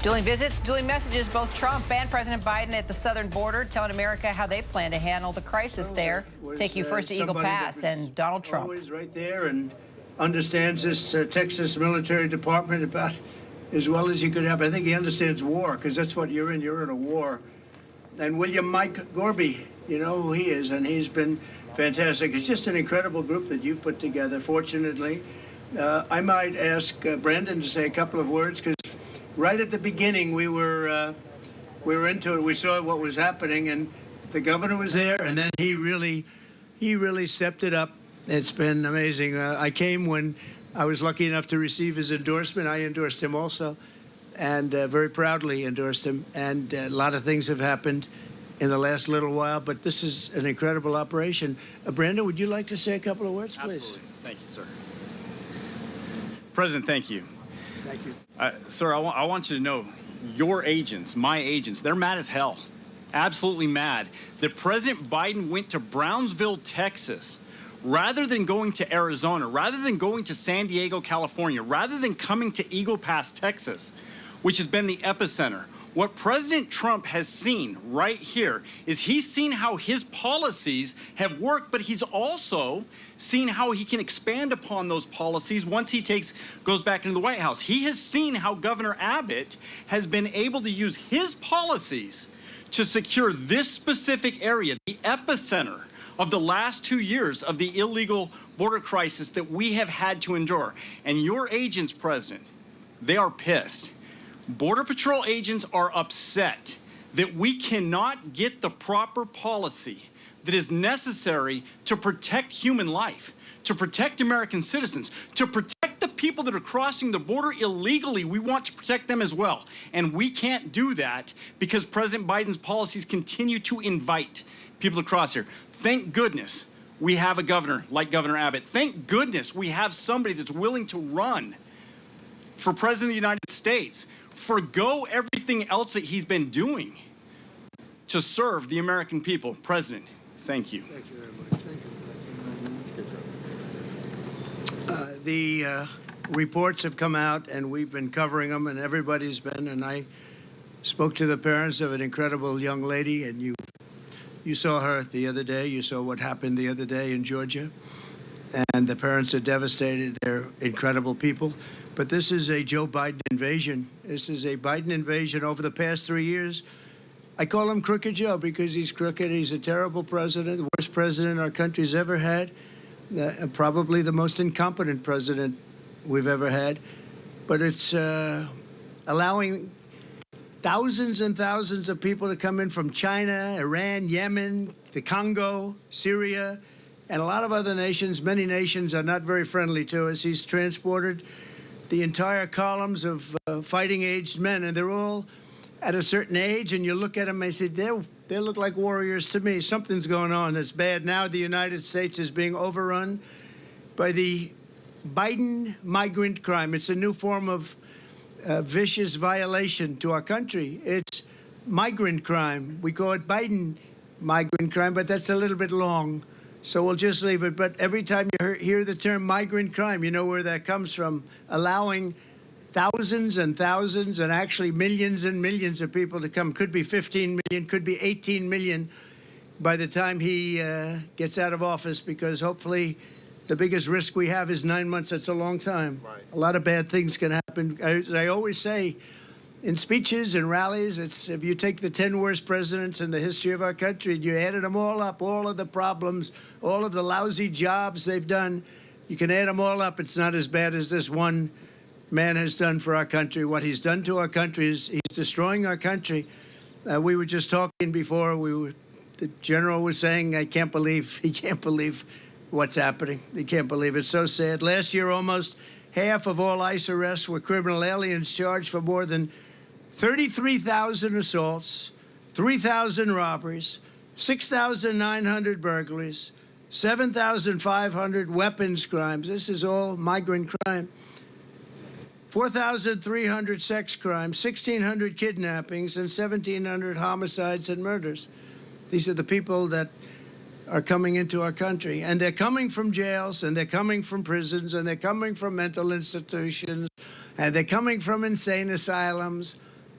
Dueling visits, dueling messages, both Trump and President Biden at the southern border telling America how they plan to handle the crisis there. Take you first to Eagle Pass and Donald Trump. Always right there and understands this Texas military department about as well as you could have. I think he understands war, because that's what you're in. You're in a war. And William Mike Gorby, you know who he is, and he's been fantastic. It's just an incredible group that you've put together, fortunately. I might ask Brandon to say a couple of words, because right at the beginning we were into it. We saw what was happening, and the governor was there, and then he really stepped it up. It's been amazing. I came when I was lucky enough to receive his endorsement. I endorsed him also, and very proudly endorsed him. And a lot of things have happened in the last little while, but this is an incredible operation. Brandon, would you like to say a couple of words, please? Absolutely. Thank you, sir. President, thank you. Thank you. Sir, I want you to know, your agents, my agents, they're mad as hell. Absolutely mad that President Biden went to Brownsville, Texas, rather than going to Arizona, rather than going to San Diego, California, rather than coming to Eagle Pass, Texas, which has been the epicenter. What President Trump has seen right here is he's seen how his policies have worked, but he's also seen how he can expand upon those policies once he goes back into the White House. He has seen how Governor Abbott has been able to use his policies to secure this specific area, the epicenter of the last 2 years of the illegal border crisis that we have had to endure. And your agents, President, they are pissed. Border Patrol agents are upset that we cannot get the proper policy that is necessary to protect human life, to protect American citizens, to protect the people that are crossing the border illegally. We want to protect them as well. And we can't do that because President Biden's policies continue to invite people to cross here. Thank goodness we have a governor like Governor Abbott. Thank goodness we have somebody that's willing to run for President of the United States, forgo everything else that he's been doing to serve the American people. President, thank you. Thank you very much. Thank you. The reports have come out, and we've been covering them, and everybody's been, and I spoke to the parents of an incredible young lady, and you saw her the other day. You saw what happened the other day in Georgia, and the parents are devastated. They're incredible people. But this is a Joe Biden invasion. This is a Biden invasion over the past 3 years. I call him Crooked Joe because he's crooked. He's a terrible president, the worst president our country's ever had, probably the most incompetent president we've ever had. But it's allowing thousands and thousands of people to come in from China, Iran, Yemen, the Congo, Syria, and a lot of other nations. Many nations are not very friendly to us. He's transported the entire columns of fighting-aged men, and they're all at a certain age, and you look at them and say, they look like warriors to me. Something's going on that's bad. Now the United States is being overrun by the Biden migrant crime. It's a new form of vicious violation to our country. It's migrant crime. We call it Biden migrant crime, but that's a little bit long. So we'll just leave it. But every time you hear the term migrant crime, you know where that comes from. Allowing thousands and thousands and actually millions and millions of people to come. Could be 15 million, could be 18 million by the time he gets out of office, because hopefully the biggest risk we have is 9 months. That's a long time. Right. A lot of bad things can happen. I always say in speeches and rallies, it's if you take the 10 worst presidents in the history of our country and you added them all up, all of the problems, all of the lousy jobs they've done, you can add them all up. It's not as bad as this one man has done for our country. What he's done to our country is he's destroying our country. We were just talking before. The general was saying, he can't believe what's happening. He can't believe it. It's so sad. Last year, almost half of all ICE arrests were criminal aliens charged for more than 33,000 assaults, 3,000 robberies, 6,900 burglaries, 7,500 weapons crimes. This is all migrant crime. 4,300 sex crimes, 1,600 kidnappings, and 1,700 homicides and murders. These are the people that are coming into our country. And they're coming from jails, and they're coming from prisons, and they're coming from mental institutions, and they're coming from insane asylums.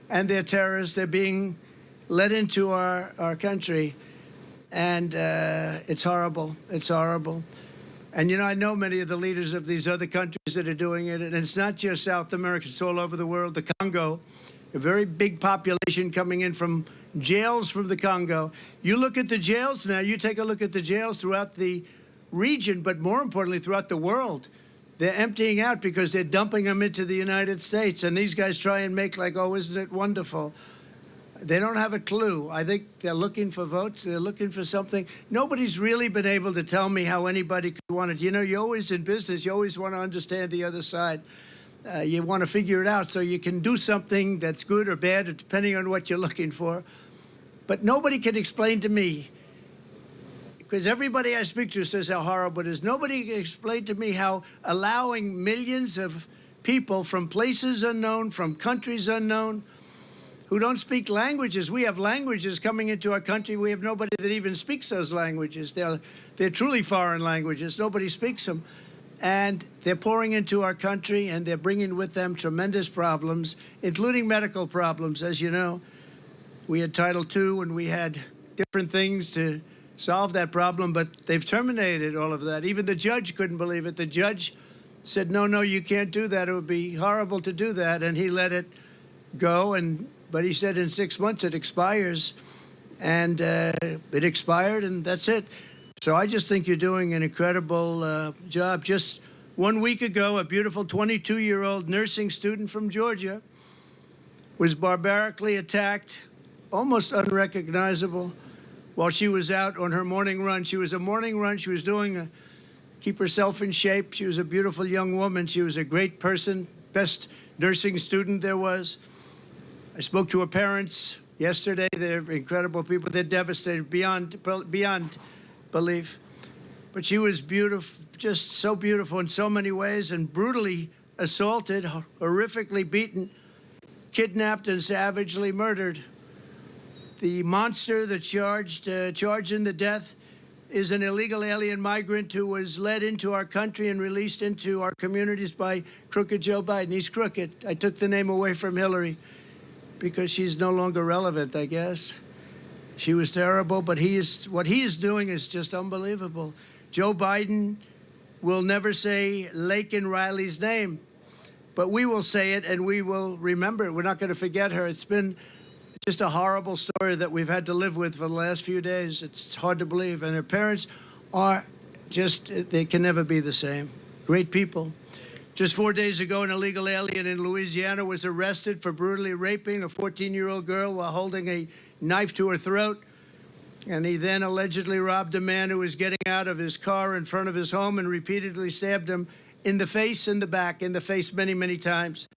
and they're terrorists. They're being let into our country, and it's horrible. It's horrible. And, you know, I know many of the leaders of these other countries that are doing it, and it's not just South America. It's all over the world. The Congo, a very big population coming in from jails from the Congo. You look at the jails now, you take a look at the jails throughout the region, but more importantly, throughout the world. They're emptying out because they're dumping them into the United States. And these guys try and make like, oh, isn't it wonderful? They don't have a clue. I think they're looking for votes. They're looking for something. Nobody's really been able to tell me how anybody could want it. You know, you're always in business. You always want to understand the other side. You want to figure it out so you can do something that's good or bad, depending on what you're looking for. But nobody can explain to me, because everybody I speak to says how horrible it is. Nobody can explain to me how allowing millions of people from places unknown, from countries unknown, who don't speak languages. We have languages coming into our country. We have nobody that even speaks those languages. They're truly foreign languages. Nobody speaks them. And they're pouring into our country, and they're bringing with them tremendous problems, including medical problems. As you know, we had Title II, and we had different things to solve that problem, but they've terminated all of that. Even the judge couldn't believe it. The judge said, no, you can't do that. It would be horrible to do that. And he let it go. But he said in 6 months it expires. And it expired, and that's it. So I just think you're doing an incredible job. Just 1 week ago, a beautiful 22-year-old nursing student from Georgia was barbarically attacked, almost unrecognizable, while she was out on her morning run. She was a morning run. She was doing keep herself in shape. She was a beautiful young woman. She was a great person, best nursing student there was. I spoke to her parents yesterday. They're incredible people. They're devastated beyond belief. But she was beautiful, just so beautiful in so many ways, and brutally assaulted, horrifically beaten, kidnapped, and savagely murdered. The monster that charged in the death is an illegal alien migrant who was led into our country and released into our communities by crooked Joe Biden. He's crooked. I took the name away from Hillary because she's no longer relevant, I guess. She was terrible, but what he is doing is just unbelievable. Joe Biden will never say Laken Riley's name, but we will say it, and we will remember it. We're not going to forget her. It's been just a horrible story that we've had to live with for the last few days. It's hard to believe. And her parents are just, they can never be the same. Great people. Just 4 days ago, an illegal alien in Louisiana was arrested for brutally raping a 14-year-old girl while holding a knife to her throat. And he then allegedly robbed a man who was getting out of his car in front of his home and repeatedly stabbed him in the face and the back, in the face many, many times,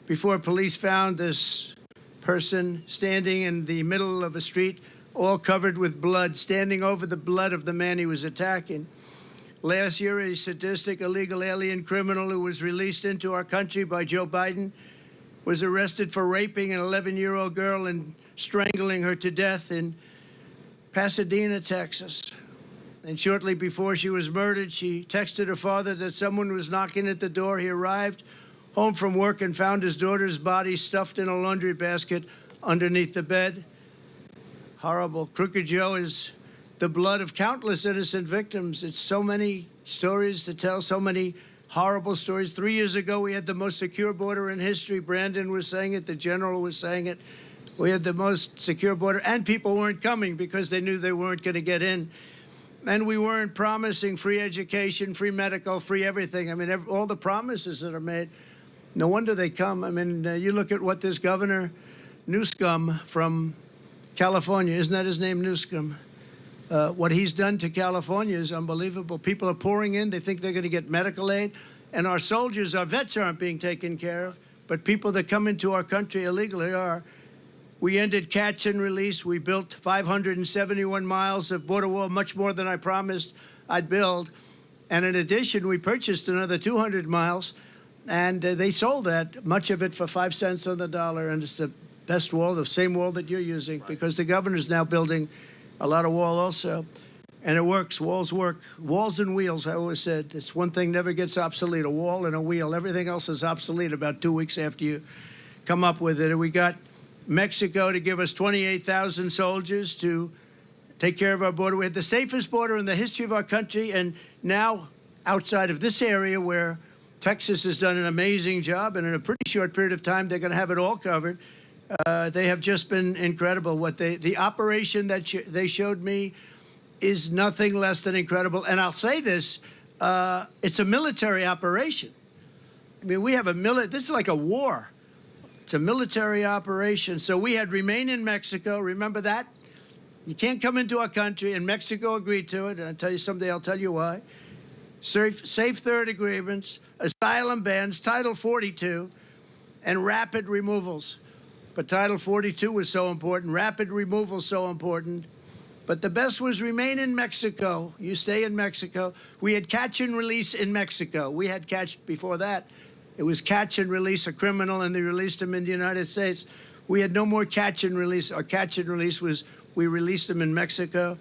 before police found this person standing in the middle of a street, all covered with blood, standing over the blood of the man he was attacking. Last year, a sadistic illegal alien criminal who was released into our country by Joe Biden was arrested for raping an 11-year-old girl and strangling her to death in Pasadena, Texas. And shortly before she was murdered, she texted her father that someone was knocking at the door. He arrived home from work and found his daughter's body stuffed in a laundry basket underneath the bed. Horrible. Crooked Joe is the blood of countless innocent victims. It's so many stories to tell, so many horrible stories. 3 years ago, we had the most secure border in history. Brandon was saying it. The general was saying it. We had the most secure border, and people weren't coming because they knew they weren't going to get in. And we weren't promising free education, free medical, free everything. I mean, all the promises that are made, no wonder they come. I mean, you look at what this Governor Newsom from California, isn't that his name, Newsom? What he's done to California is unbelievable. People are pouring in. They think they're going to get medical aid. And our soldiers, our vets aren't being taken care of. But people that come into our country illegally are. We ended catch and release. We built 571 miles of border wall, much more than I promised I'd build. And in addition, we purchased another 200 miles. And they sold that, much of it for 5 cents on the dollar. And it's the best wall, the same wall that you're using, because the governor's now building a lot of wall also. And it works. Walls work. Walls and wheels, I always said. It's one thing never gets obsolete, a wall and a wheel. Everything else is obsolete about 2 weeks after you come up with it. And we got Mexico to give us 28,000 soldiers to take care of our border. We had the safest border in the history of our country, and now outside of this area where Texas has done an amazing job, and in a pretty short period of time, they're going to have it all covered. They have just been incredible. The operation that they showed me is nothing less than incredible. And I'll say this, it's a military operation. I mean, we have this is like a war. It's a military operation. So we had remain in Mexico. Remember that? You can't come into our country, and Mexico agreed to it. And I'll tell you someday, I'll tell you why. Safe third agreements, asylum bans, Title 42, and rapid removals. But Title 42 was so important, rapid removal so important. But the best was remain in Mexico. You stay in Mexico. We had catch and release in Mexico. We had catch before that. It was catch and release a criminal, and they released him in the United States. We had no more catch and release. Our catch and release was we released him in Mexico.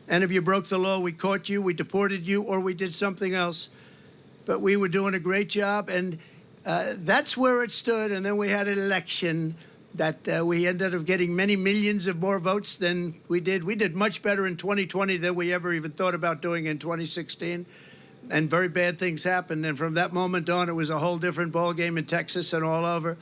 And if you broke the law, we caught you, we deported you, or we did something else. But we were doing a great job, and that's where it stood. And then we had an election that we ended up getting many millions of more votes than we did. We did much better in 2020 than we ever even thought about doing in 2016. And very bad things happened. And from that moment on, it was a whole different ballgame in Texas and all over.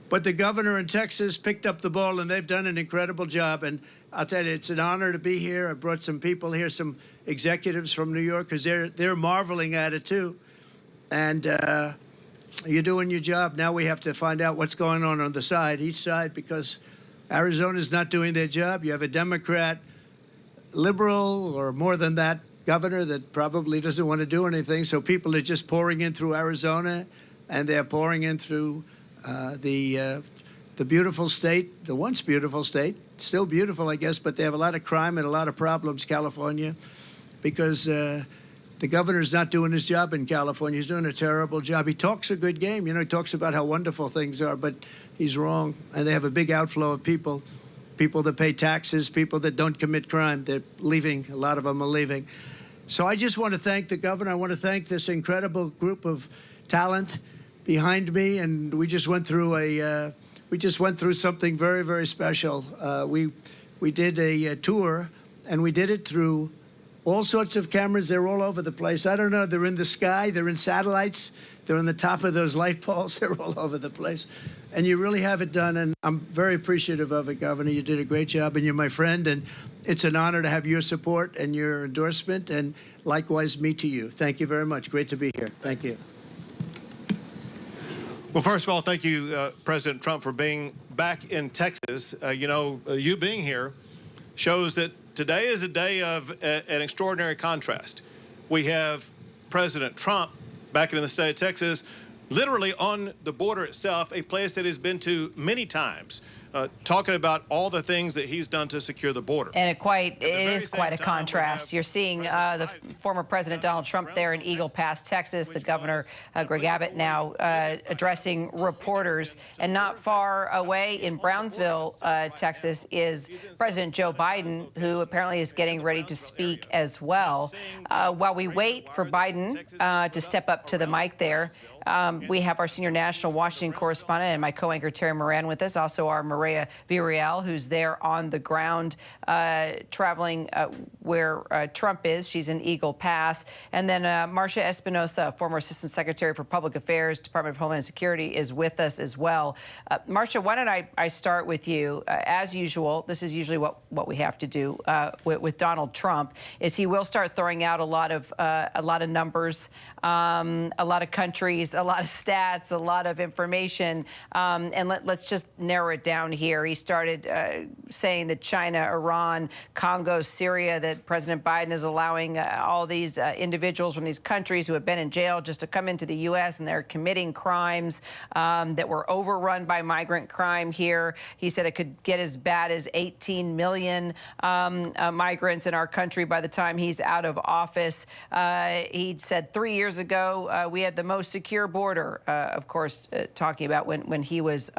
But the governor in Texas picked up the ball, and they've done an incredible job. And I'll tell you, it's an honor to be here. I brought some people here, some executives from New York, because they're marveling at it, too. And you're doing your job. Now we have to find out what's going on the side, each side, because Arizona's not doing their job. You have a Democrat, liberal, or more than that, governor that probably doesn't want to do anything. So people are just pouring in through Arizona, and they're pouring in through the beautiful state, the once beautiful state, still beautiful, I guess, but they have a lot of crime and a lot of problems, California, because the governor's not doing his job in California. He's doing a terrible job. He talks a good game. You know, he talks about how wonderful things are, but he's wrong. And they have a big outflow of people that pay taxes, people that don't commit crime. They're leaving. A lot of them are leaving. So I just want to thank the governor. I want to thank this incredible group of talent behind me. And we just went through something very, very special. We did a tour, and we did it through all sorts of cameras. They're all over the place. I don't know. They're in the sky. They're in satellites. They're on the top of those light poles. They're all over the place. And you really have it done. And I'm very appreciative of it, Governor. You did a great job, and you're my friend. And it's an honor to have your support and your endorsement. And likewise, me to you. Thank you very much. Great to be here. Thank you. Well, first of all, thank you, President Trump, for being back in Texas. You being here shows that today is a day of an extraordinary contrast. We have President Trump back in the state of Texas, literally on the border itself, a place that he's been to many times, talking about all the things that he's done to secure the border. And it is quite a contrast. You're seeing the former President Donald Trump there in Eagle Pass, Texas, the governor, Greg Abbott, now addressing reporters. And not far away in Brownsville, Texas, is President Joe Biden, who apparently is getting ready to speak as well. While we wait for Biden to step up to the mic there, we have our senior national Washington correspondent and my co-anchor Terry Moran with us, also our Maria Villarreal, who's there on the ground traveling where Trump is. She's in Eagle Pass. And then Marcia Espinosa, former Assistant Secretary for Public Affairs, Department of Homeland Security, is with us as well. Marcia, why don't I start with you? As usual, this is usually what we have to do with Donald Trump, is he will start throwing out a lot of numbers, a lot of countries, a lot of stats, a lot of information, and let's just narrow it down here. He started saying that China, Iran, Congo, Syria, that President Biden is allowing all these individuals from these countries who have been in jail just to come into the U.S. and they're committing crimes, that were overrun by migrant crime here. He said it could get as bad as 18 million migrants in our country by the time he's out of office. He said 3 years ago we had the most secure border, of course, talking about when he was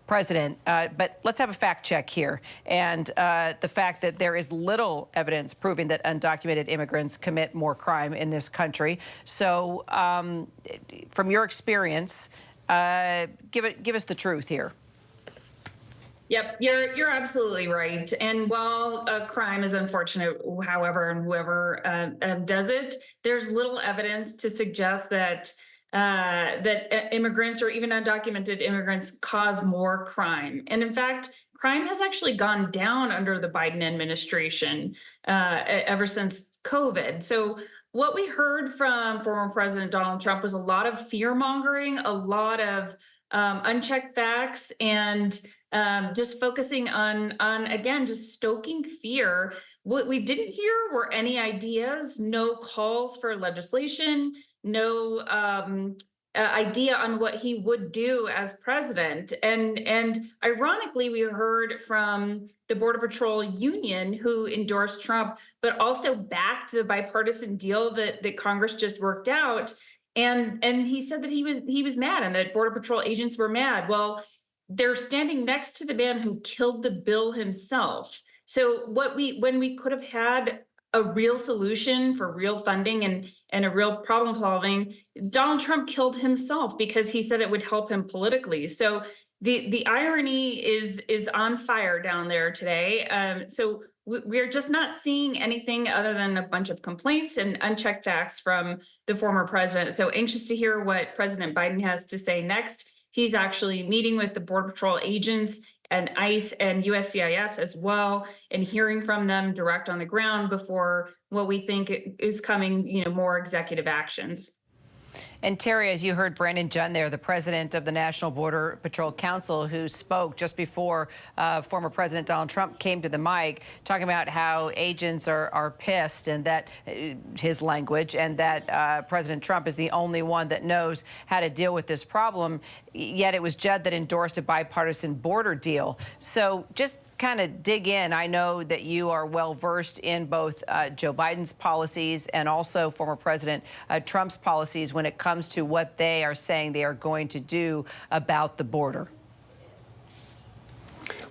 president. But let's have a fact check here. And the fact that there is little evidence proving that undocumented immigrants commit more crime in this country. So from your experience, give us the truth here. Yep, you're absolutely right. And while a crime is unfortunate, however, and whoever does it, there's little evidence to suggest that immigrants or even undocumented immigrants cause more crime. And in fact, crime has actually gone down under the Biden administration ever since COVID. So what we heard from former President Donald Trump was a lot of fear mongering, a lot of unchecked facts, and just focusing on again just stoking fear. What we didn't hear were any ideas, no calls for legislation, no idea on what he would do as president. And ironically, we heard from the Border Patrol Union, who endorsed Trump, but also backed the bipartisan deal that Congress just worked out. And he said that he was mad and that Border Patrol agents were mad. Well, they're standing next to the man who killed the bill himself. So when we could have had a real solution for real funding and a real problem solving, Donald Trump killed himself because he said it would help him politically. So the irony is on fire down there today. So we're just not seeing anything other than a bunch of complaints and unchecked facts from the former president. So anxious to hear what President Biden has to say next. He's actually meeting with the Border Patrol agents and ICE and USCIS as well, and hearing from them direct on the ground before what we think is coming, more executive actions. And Terry, as you heard Brandon Junn there, the president of the National Border Patrol Council, who spoke just before former President Donald Trump came to the mic, talking about how agents are pissed, and that his language, and that President Trump is the only one that knows how to deal with this problem. Yet it was Judd that endorsed a bipartisan border deal. So just kind of dig in. I know that you are well versed in both Joe Biden's policies and also former President Trump's policies when it comes to what they are saying they are going to do about the border.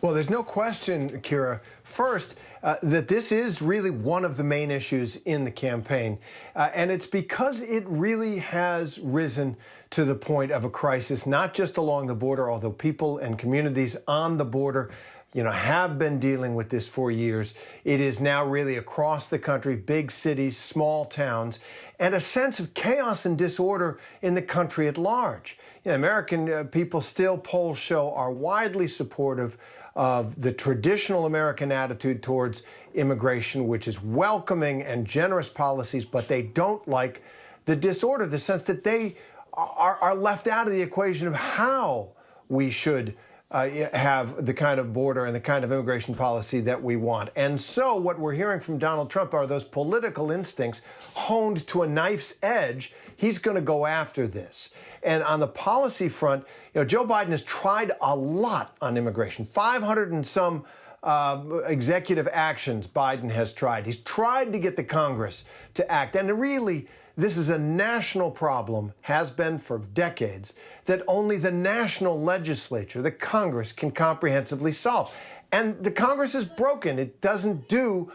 Well, there's no question, Kira, first, that this is really one of the main issues in the campaign. And it's because it really has risen to the point of a crisis, not just along the border, although people and communities on the border have been dealing with this for years. It is now really across the country, big cities, small towns, and a sense of chaos and disorder in the country at large. American people still, polls show, are widely supportive of the traditional American attitude towards immigration, which is welcoming and generous policies, but they don't like the disorder, the sense that they are left out of the equation of how we should have the kind of border and the kind of immigration policy that we want. And so what we're hearing from Donald Trump are those political instincts honed to a knife's edge. He's going to go after this. And on the policy front, Joe Biden has tried a lot on immigration. 500 and some executive actions Biden has tried. He's tried to get the Congress to act. And really, this is a national problem, has been for decades, that only the national legislature, the Congress, can comprehensively solve. And the Congress is broken. It doesn't do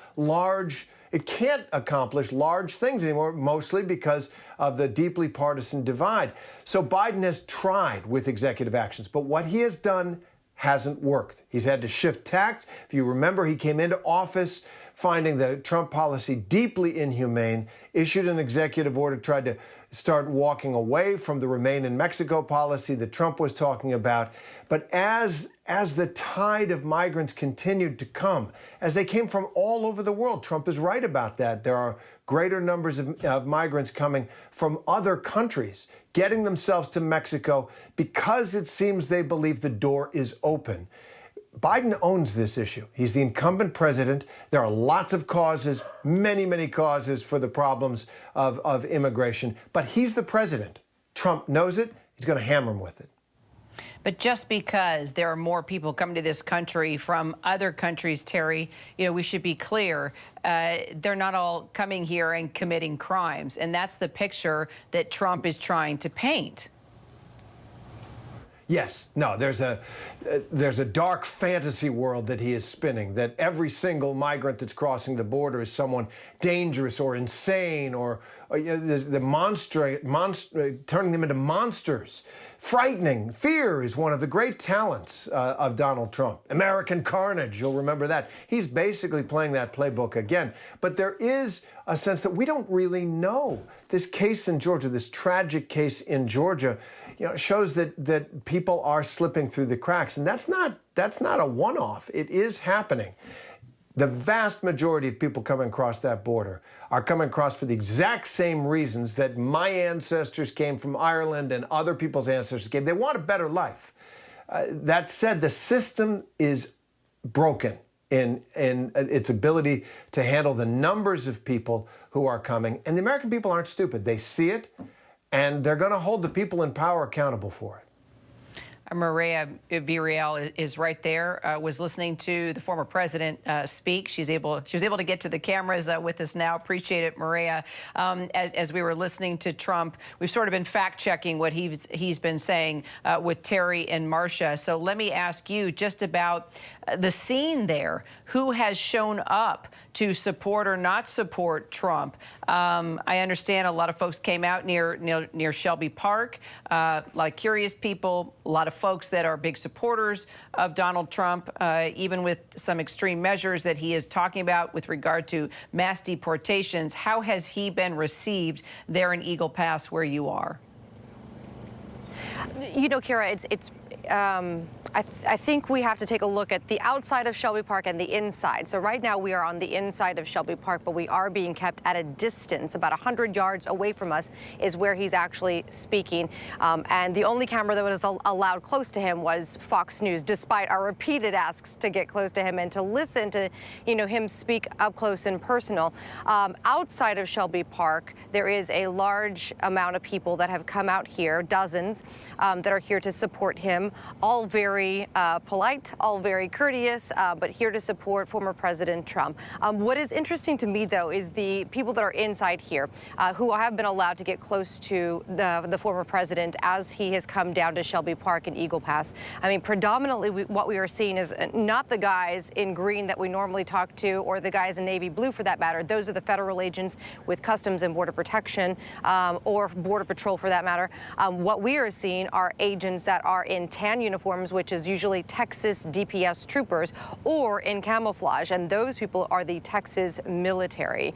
it can't accomplish large things anymore, mostly because of the deeply partisan divide. So Biden has tried with executive actions, but what he has done hasn't worked. He's had to shift tact. If you remember, he came into office finding the Trump policy deeply inhumane, issued an executive order, tried to start walking away from the Remain in Mexico policy that Trump was talking about. But as the tide of migrants continued to come, as they came from all over the world, Trump is right about that. There are greater numbers of migrants coming from other countries, getting themselves to Mexico because it seems they believe the door is open. Biden owns this issue. He's the incumbent president. There are lots of causes, many, many causes for the problems of immigration, but he's the president. Trump knows it. He's going to hammer him with it. But just because there are more people coming to this country from other countries, Terry, we should be clear, they're not all coming here and committing crimes. And that's the picture that Trump is trying to paint. Yes, no, there's a dark fantasy world that he is spinning, that every single migrant that's crossing the border is someone dangerous or insane, or turning them into monsters. Frightening. Fear is one of the great talents of Donald Trump. American carnage, you'll remember that. He's basically playing that playbook again. But there is a sense that we don't really know. This case in Georgia, this tragic case in Georgia, shows that people are slipping through the cracks. And that's not a one-off. It is happening. The vast majority of people coming across that border are coming across for the exact same reasons that my ancestors came from Ireland and other people's ancestors came. They want a better life. That said, the system is broken in its ability to handle the numbers of people who are coming. And the American people aren't stupid. They see it, and they're going to hold the people in power accountable for it. Maria Villarreal is right there, was listening to the former president speak. She was able to get to the cameras with us now. Appreciate it, Maria. As we were listening to Trump, we've sort of been fact-checking what he's been saying with Terry and Marcia. So let me ask you just about the scene there. Who has shown up to support or not support Trump? I understand a lot of folks came out near Shelby Park, a lot of curious people, a lot of folks that are big supporters of Donald Trump, even with some extreme measures that he is talking about with regard to mass deportations. How has he been received there in Eagle Pass where you are? Kira, I think we have to take a look at the outside of Shelby Park and the inside. So right now we are on the inside of Shelby Park, but we are being kept at a distance. About 100 yards away from us is where he's actually speaking. And the only camera that was allowed close to him was Fox News, despite our repeated asks to get close to him and to listen to, him speak up close and personal. Outside of Shelby Park, there is a large amount of people that have come out here, dozens, that are here to support him, all very polite, all very courteous, but here to support former President Trump. What is interesting to me, though, is the people that are inside here who have been allowed to get close to the former president as he has come down to Shelby Park and Eagle Pass. I mean, predominantly what we are seeing is not the guys in green that we normally talk to, or the guys in navy blue for that matter. Those are the federal agents with Customs and Border Protection, or Border Patrol for that matter. What we are seeing are agents that are in tan uniforms, which is usually Texas DPS troopers, or in camouflage, and those people are the Texas military.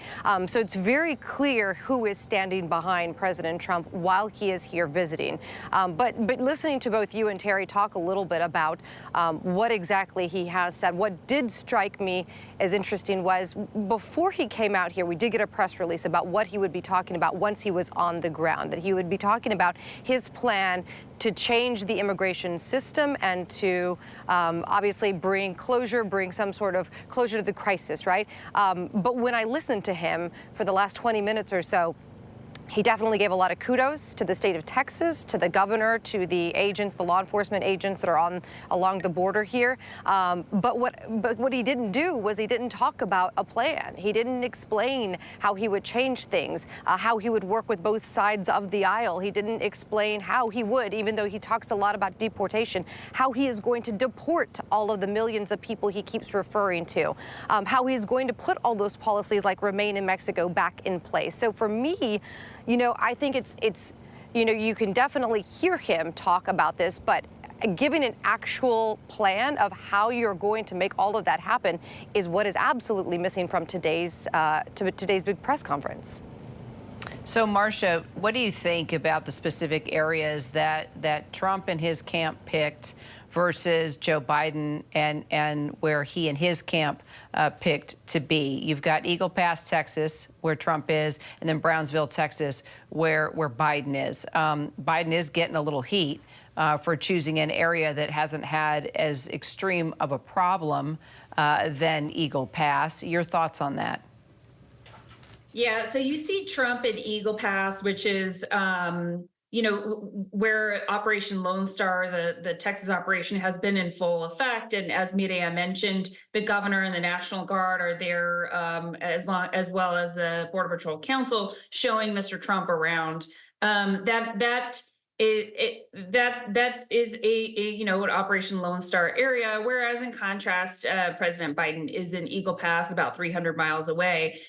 So it's very clear who is standing behind President Trump while he is here visiting. But listening to both you and Terry talk a little bit about what exactly he has said, what did strike me as interesting was before he came out here, we did get a press release about what he would be talking about once he was on the ground, that he would be talking about his plan to change the immigration system and to obviously bring some sort of closure to the crisis, right? But when I listened to him for the last 20 minutes or so, he definitely gave a lot of kudos to the state of Texas, to the governor, to the agents, the law enforcement agents that are along the border here. But what he didn't do was he didn't talk about a plan. He didn't explain how he would change things, how he would work with both sides of the aisle. He didn't explain how he would, even though he talks a lot about deportation, how he is going to deport all of the millions of people he keeps referring to, how he's going to put all those policies like Remain in Mexico back in place. So for me, I think it's you can definitely hear him talk about this, but giving an actual plan of how you're going to make all of that happen is what is absolutely missing from today's big press conference. So, Marcia, what do you think about the specific areas that Trump and his camp picked versus Joe Biden and where he and his camp picked to be? You've got Eagle Pass, Texas, where Trump is, and then Brownsville, Texas, where Biden is. Biden is getting a little heat for choosing an area that hasn't had as extreme of a problem than Eagle Pass. Your thoughts on that? Yeah, so you see Trump at Eagle Pass, which is where Operation Lone Star, the Texas operation, has been in full effect. And as Mireya mentioned, the governor and the National Guard are there, as well as the Border Patrol Council, showing Mr. Trump around. That that is an Operation Lone Star area, whereas in contrast, President Biden is in Eagle Pass, about 300 miles away.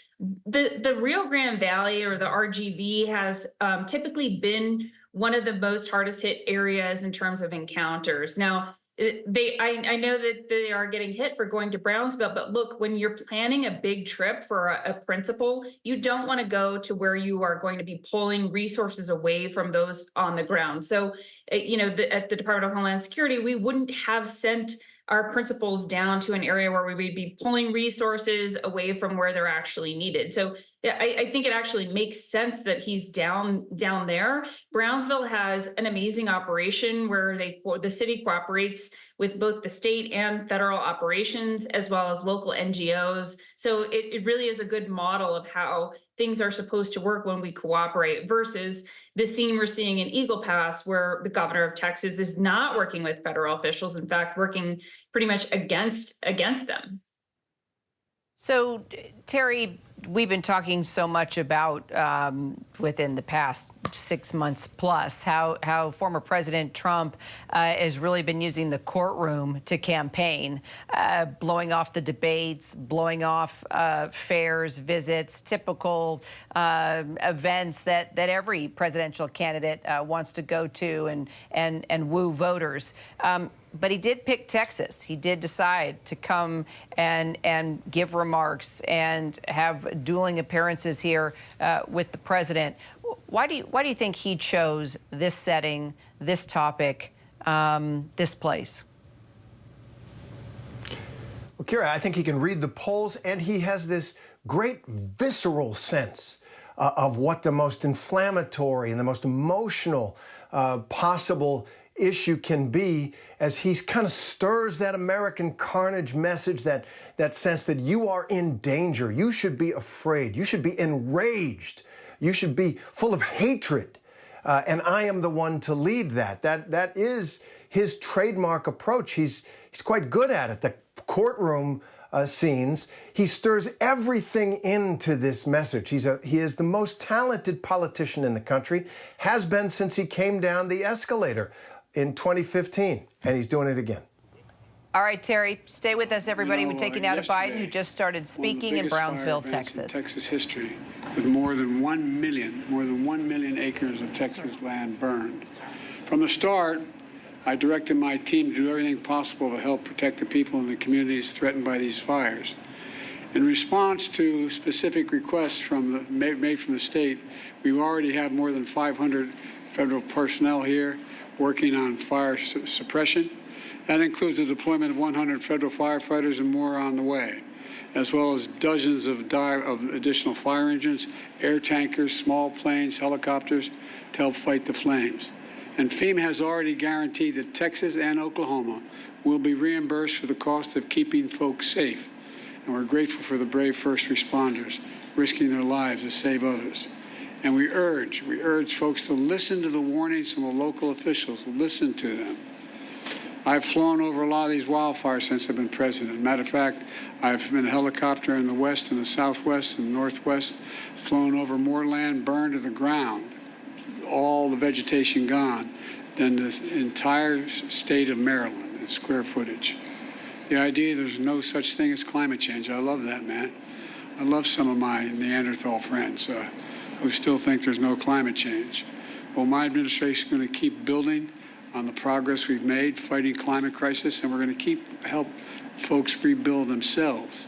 The Rio Grande Valley, or the RGV, has typically been one of the most hardest hit areas in terms of encounters. Now, I know that they are getting hit for going to Brownsville, but look, when you're planning a big trip for a principal, you don't want to go to where you are going to be pulling resources away from those on the ground. So, at the Department of Homeland Security, we wouldn't have sent our principals down to an area where we would be pulling resources away from where they're actually needed. So I think it actually makes sense that he's down there. Brownsville has an amazing operation where the city cooperates with both the state and federal operations, as well as local NGOs. So it really is a good model of how things are supposed to work when we cooperate, versus the scene we're seeing in Eagle Pass, where the governor of Texas is not working with federal officials, in fact, working pretty much against them. So, Terry, we've been talking so much about within the past 6 months plus how former President Trump has really been using the courtroom to campaign, blowing off the debates, blowing off fairs, visits, typical events that every presidential candidate wants to go to and woo voters. But he did pick Texas. He did decide to come and give remarks and have dueling appearances here with the president. Why do you think he chose this setting, this topic, this place? Well, Kira, I think he can read the polls, and he has this great visceral sense of what the most inflammatory and the most emotional possible issue can be, as he kind of stirs that American carnage message, that sense that you are in danger. You should be afraid. You should be enraged. You should be full of hatred. And I am the one to lead that. That is his trademark approach. He's quite good at it. The courtroom scenes, he stirs everything into this message. He is the most talented politician in the country, has been since he came down the escalator in 2015, and he's doing it again. All right, Terry, stay with us, everybody. We're taking out a Biden who just started speaking in Brownsville, Texas. In Texas history, with more than 1 million acres of Texas land burned. From the start, I directed my team to do everything possible to help protect the people in the communities threatened by these fires. In response to specific requests made from the state, we already have more than 500 federal personnel here working on fire suppression. That includes the deployment of 100 federal firefighters and more on the way, as well as dozens of additional fire engines, air tankers, small planes, helicopters to help fight the flames. And FEMA has already guaranteed that Texas and Oklahoma will be reimbursed for the cost of keeping folks safe. And we're grateful for the brave first responders risking their lives to save others. And we urge folks to listen to the warnings from the local officials, listen to them. I've flown over a lot of these wildfires since I've been president. Matter of fact, I've been a helicopter in the west and the southwest and northwest, flown over more land burned to the ground, all the vegetation gone, than the entire state of Maryland in square footage. The idea there's no such thing as climate change, I love that, man. I love some of my Neanderthal friends who still think there's no climate change. Well, my administration is going to keep building on the progress we've made fighting climate crisis, and we're going to help folks rebuild themselves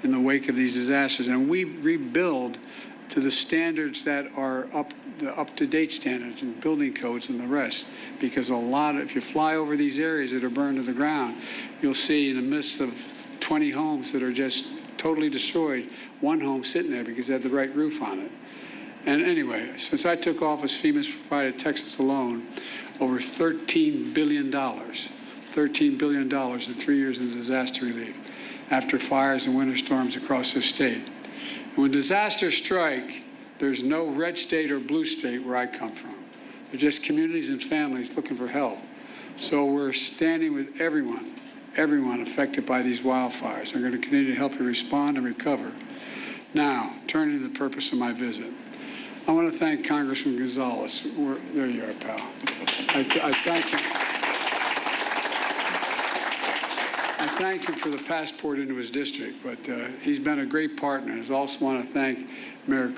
in the wake of these disasters. And we rebuild to the standards that are up-to-date standards and building codes and the rest. Because if you fly over these areas that are burned to the ground, you'll see in the midst of 20 homes that are just totally destroyed, one home sitting there because it had the right roof on it. And anyway, since I took office, FEMA's provided Texas alone over $13 billion in 3 years in disaster relief after fires and winter storms across the state. And when disasters strike, there's no red state or blue state where I come from. They're just communities and families looking for help. So we're standing with everyone affected by these wildfires. We're going to continue to help you respond and recover. Now, turning to the purpose of my visit. I want to thank Congressman Gonzalez. There you are, pal. I thank him. I thank him for the passport into his district, but he's been a great partner. I also want to thank Mayor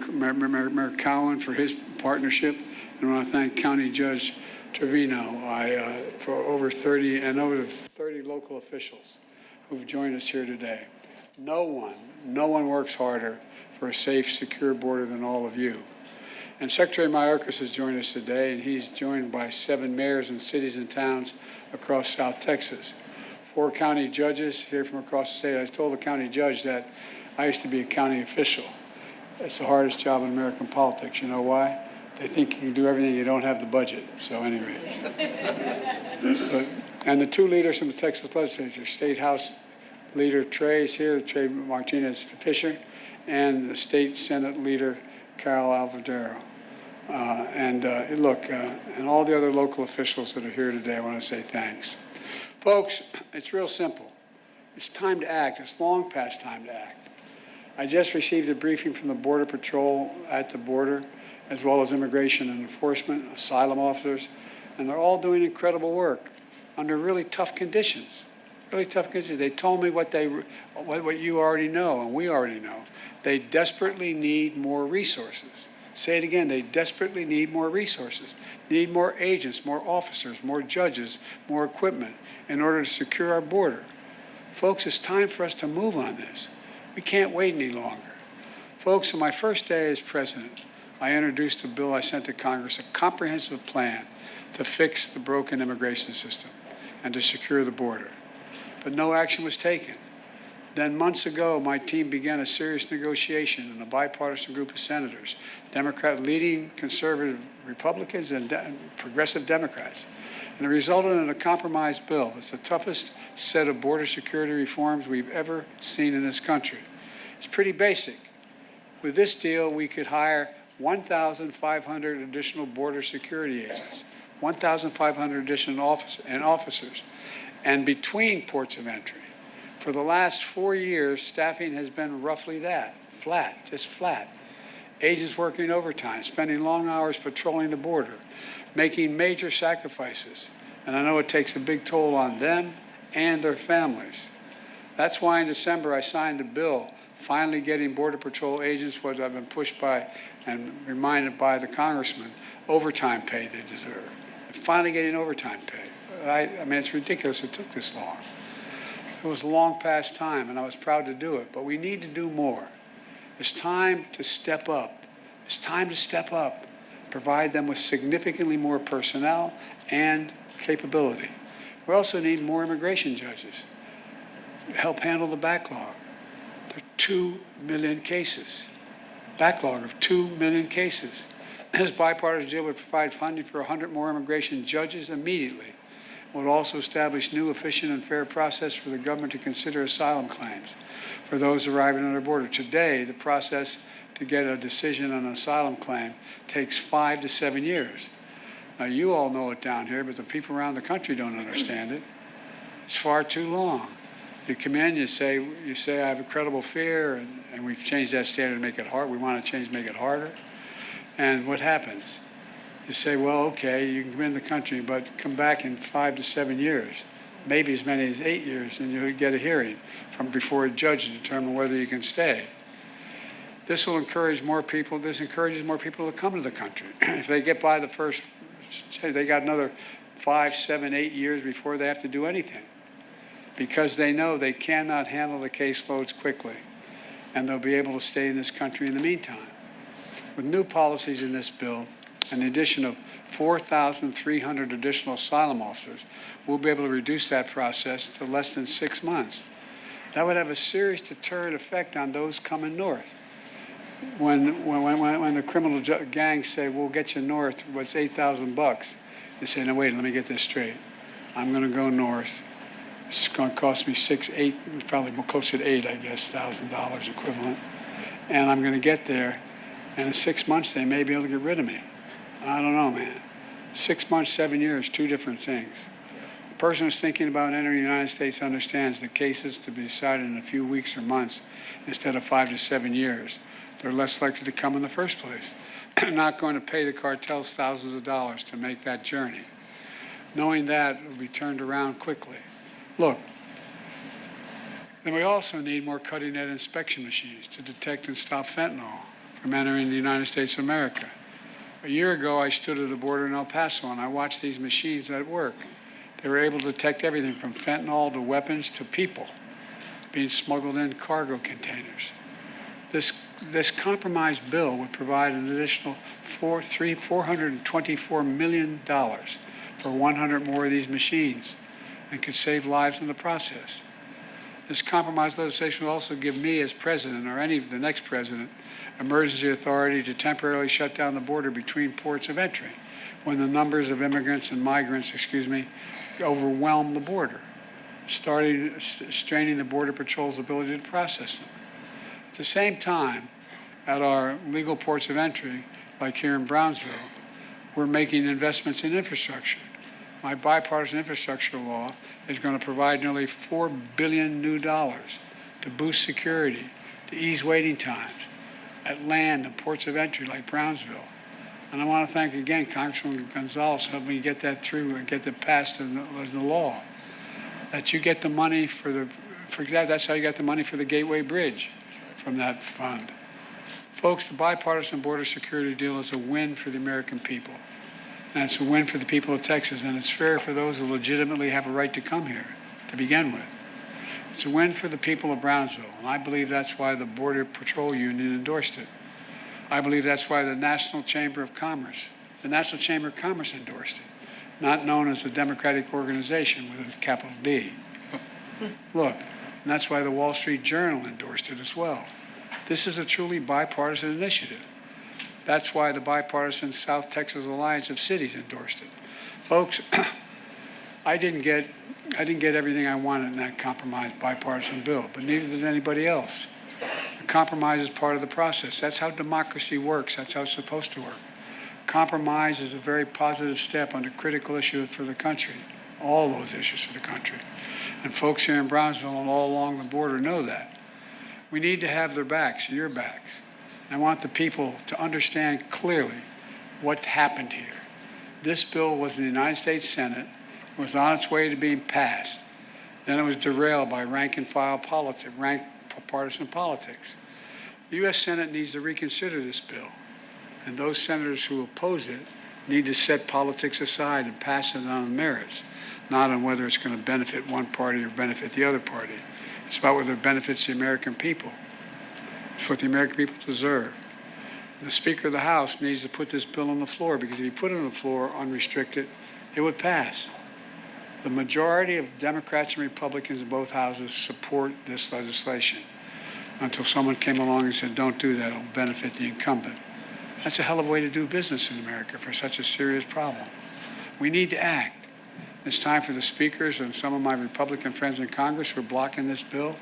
Cowan for his partnership, and I want to thank County Judge Trevino for over 30 local officials who've joined us here today. No one works harder for a safe, secure border than all of you. And Secretary Mayorkas has joined us today, and he's joined by 7 mayors and cities and towns across South Texas. 4 county judges here from across the state. I told the county judge that I used to be a county official. It's the hardest job in American politics. You know why? They think you can do everything, you don't have the budget. So anyway. And the 2 leaders from the Texas legislature, State House Leader Trey is here, Trey Martinez Fisher, and the State Senate Leader Carol Alvadero. And all the other local officials that are here today, I want to say thanks. Folks, it's real simple. It's time to act. It's long past time to act. I just received a briefing from the Border Patrol at the border, as well as Immigration and Enforcement, asylum officers, and they're all doing incredible work under really tough conditions. Really tough conditions. They told me what you already know, and we already know. They desperately need more resources. Say it again, they desperately need more resources, need more agents, more officers, more judges, more equipment in order to secure our border. Folks, it's time for us to move on this. We can't wait any longer. Folks, on my first day as president, I introduced a bill I sent to Congress, a comprehensive plan to fix the broken immigration system and to secure the border. But no action was taken. Then months ago, my team began a serious negotiation in a bipartisan group of senators, leading conservative Republicans and progressive Democrats. And it resulted in a compromise bill. It's the toughest set of border security reforms we've ever seen in this country. It's pretty basic. With this deal, we could hire 1,500 additional border security agents, 1,500 additional officers, and between ports of entry. For the last 4 years, staffing has been roughly that, flat, just flat. Agents working overtime, spending long hours patrolling the border, making major sacrifices. And I know it takes a big toll on them and their families. That's why in December I signed a bill finally getting Border Patrol agents what I've been pushed by and reminded by the congressman, overtime pay they deserve. And finally getting overtime pay. I mean, it's ridiculous it took this long. It was long past time, and I was proud to do it, but we need to do more. It's time to step up. It's time to step up, provide them with significantly more personnel and capability. We also need more immigration judges to help handle the backlog. There are 2 million cases, backlog of 2 million cases. This bipartisan deal would provide funding for 100 more immigration judges immediately. Would also establish new, efficient, and fair process for the government to consider asylum claims for those arriving on our border. Today, the process to get a decision on an asylum claim takes 5 to 7 years. Now, you all know it down here, but the people around the country don't understand it. It's far too long. You come in, you say I have a credible fear, and we've changed that standard to make it hard. We want to make it harder. And what happens? You say, well, okay, you can come in the country, but come back in 5 to 7 years, maybe as many as 8 years, and you'll get a hearing from before a judge to determine whether you can stay. This will encourage more people. This encourages more people to come to the country. If they get by the first, they got another 5, 7, 8 years before they have to do anything, because they know they cannot handle the caseloads quickly, and they'll be able to stay in this country in the meantime. With new policies in this bill, and the addition of 4,300 additional asylum officers, we'll be able to reduce that process to less than 6 months. That would have a serious deterrent effect on those coming north. When the criminal gangs say, we'll get you north, what's $8,000? They say, no, wait, let me get this straight. I'm going to go north. It's going to cost me probably closer to $8,000, I guess, $1,000 equivalent. And I'm going to get there, and in 6 months, they may be able to get rid of me. I don't know, man. 6 months, 7 years, 2 different things. The person who's thinking about entering the United States understands the cases to be decided in a few weeks or months instead of 5 to 7 years. They're less likely to come in the first place. They're not going to pay the cartels thousands of dollars to make that journey. knowing that it will be turned around quickly. Look, then we also need more cutting-edge inspection machines to detect and stop fentanyl from entering the United States of America. A year ago, I stood at the border in El Paso and I watched these machines at work. They were able to detect everything from fentanyl to weapons to people being smuggled in cargo containers. This compromise bill would provide an additional $424 million for 100 more of these machines and could save lives in the process. This compromise legislation will also give me as president, or the next president, emergency authority to temporarily shut down the border between ports of entry when the numbers of immigrants and migrants, overwhelm the border, straining the Border Patrol's ability to process them. At the same time, at our legal ports of entry, like here in Brownsville, we're making investments in infrastructure. My bipartisan infrastructure law is going to provide nearly $4 billion new dollars to boost security, to ease waiting times at land and ports of entry like Brownsville. And I want to thank again Congressman Gonzalez for helping me get that through and get that passed as the law. That you get the money for example, that's how you got the money for the Gateway Bridge from that fund. Folks, the bipartisan border security deal is a win for the American people. And it's a win for the people of Texas, and it's fair for those who legitimately have a right to come here to begin with. It's a win for the people of Brownsville, and I believe that's why the Border Patrol Union endorsed it. I believe that's why the National Chamber of Commerce endorsed it, not known as a Democratic organization with a capital D. Look, and that's why the Wall Street Journal endorsed it as well. This is a truly bipartisan initiative. That's why the bipartisan South Texas Alliance of Cities endorsed it. Folks, I didn't get everything I wanted in that compromise bipartisan bill, but neither did anybody else. A compromise is part of the process. That's how democracy works. That's how it's supposed to work. Compromise is a very positive step on a critical issue for the country, all those issues for the country. And folks here in Brownsville and all along the border know that. We need to have their backs, your backs. I want the people to understand clearly what happened here. This bill was in the United States Senate. It was on its way to being passed. Then it was derailed by rank-and-file politics, partisan politics. The U.S. Senate needs to reconsider this bill, and those senators who oppose it need to set politics aside and pass it on merits, not on whether it's going to benefit one party or benefit the other party. It's about whether it benefits the American people. It's what the American people deserve. The Speaker of the House needs to put this bill on the floor, because if he put it on the floor unrestricted, it would pass. The majority of Democrats and Republicans in both houses support this legislation until someone came along and said, don't do that, it'll benefit the incumbent. That's a hell of a way to do business in America for such a serious problem. We need to act. It's time for the speakers and some of my Republican friends in Congress who are blocking this bill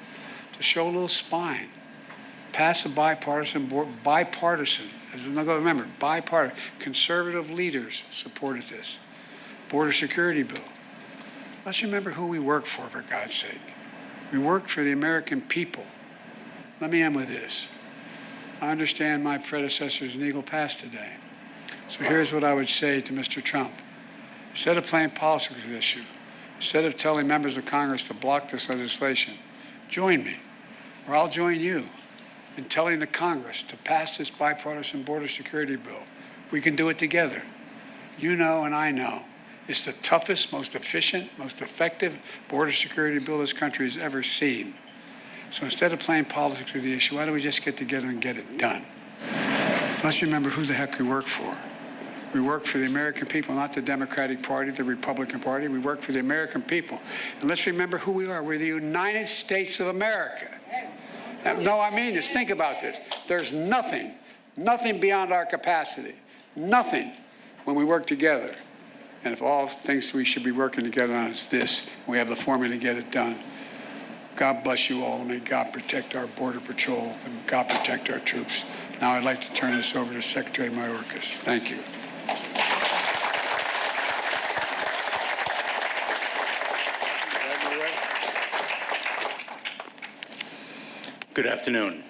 to show a little spine. Pass a bipartisan, remember, bipartisan, conservative leaders supported this border security bill. Let's remember who we work for God's sake. We work for the American people. Let me end with this. I understand my predecessor's in Eagle Pass today. So here's what I would say to Mr. Trump. Instead of playing politics with this issue, instead of telling members of Congress to block this legislation, join me, or I'll join you in telling the Congress to pass this bipartisan border security bill. We can do it together. You know and I know it's the toughest, most efficient, most effective border security bill this country has ever seen. So instead of playing politics with the issue, why don't we just get together and get it done? Let's remember who the heck we work for. We work for the American people, not the Democratic Party, the Republican Party. We work for the American people. And let's remember who we are. We're the United States of America. No, I mean this. Think about this. There's nothing beyond our capacity. Nothing when we work together. And if all things we should be working together on is this, we have the formula to get it done. God bless you all. May God protect our Border Patrol and God protect our troops. Now I'd like to turn this over to Secretary Mayorkas. Thank you. Good afternoon.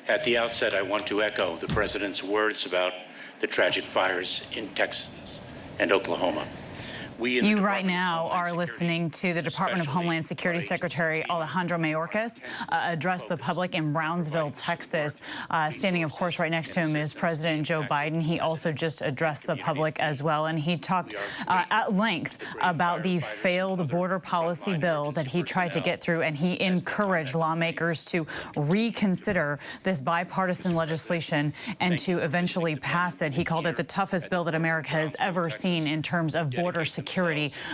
At the outset, I want to echo the President's words about the tragic fires in Texas and Oklahoma. You right now are listening to the Department of Homeland Security Secretary Alejandro Mayorkas address the public in Brownsville, Texas. Standing, of course, right next to him is President Joe Biden. He also just addressed the public as well, and he talked at length about the failed border policy bill that he tried to get through, and he encouraged lawmakers to reconsider this bipartisan legislation and to eventually pass it. He called it the toughest bill that America has ever seen in terms of border security.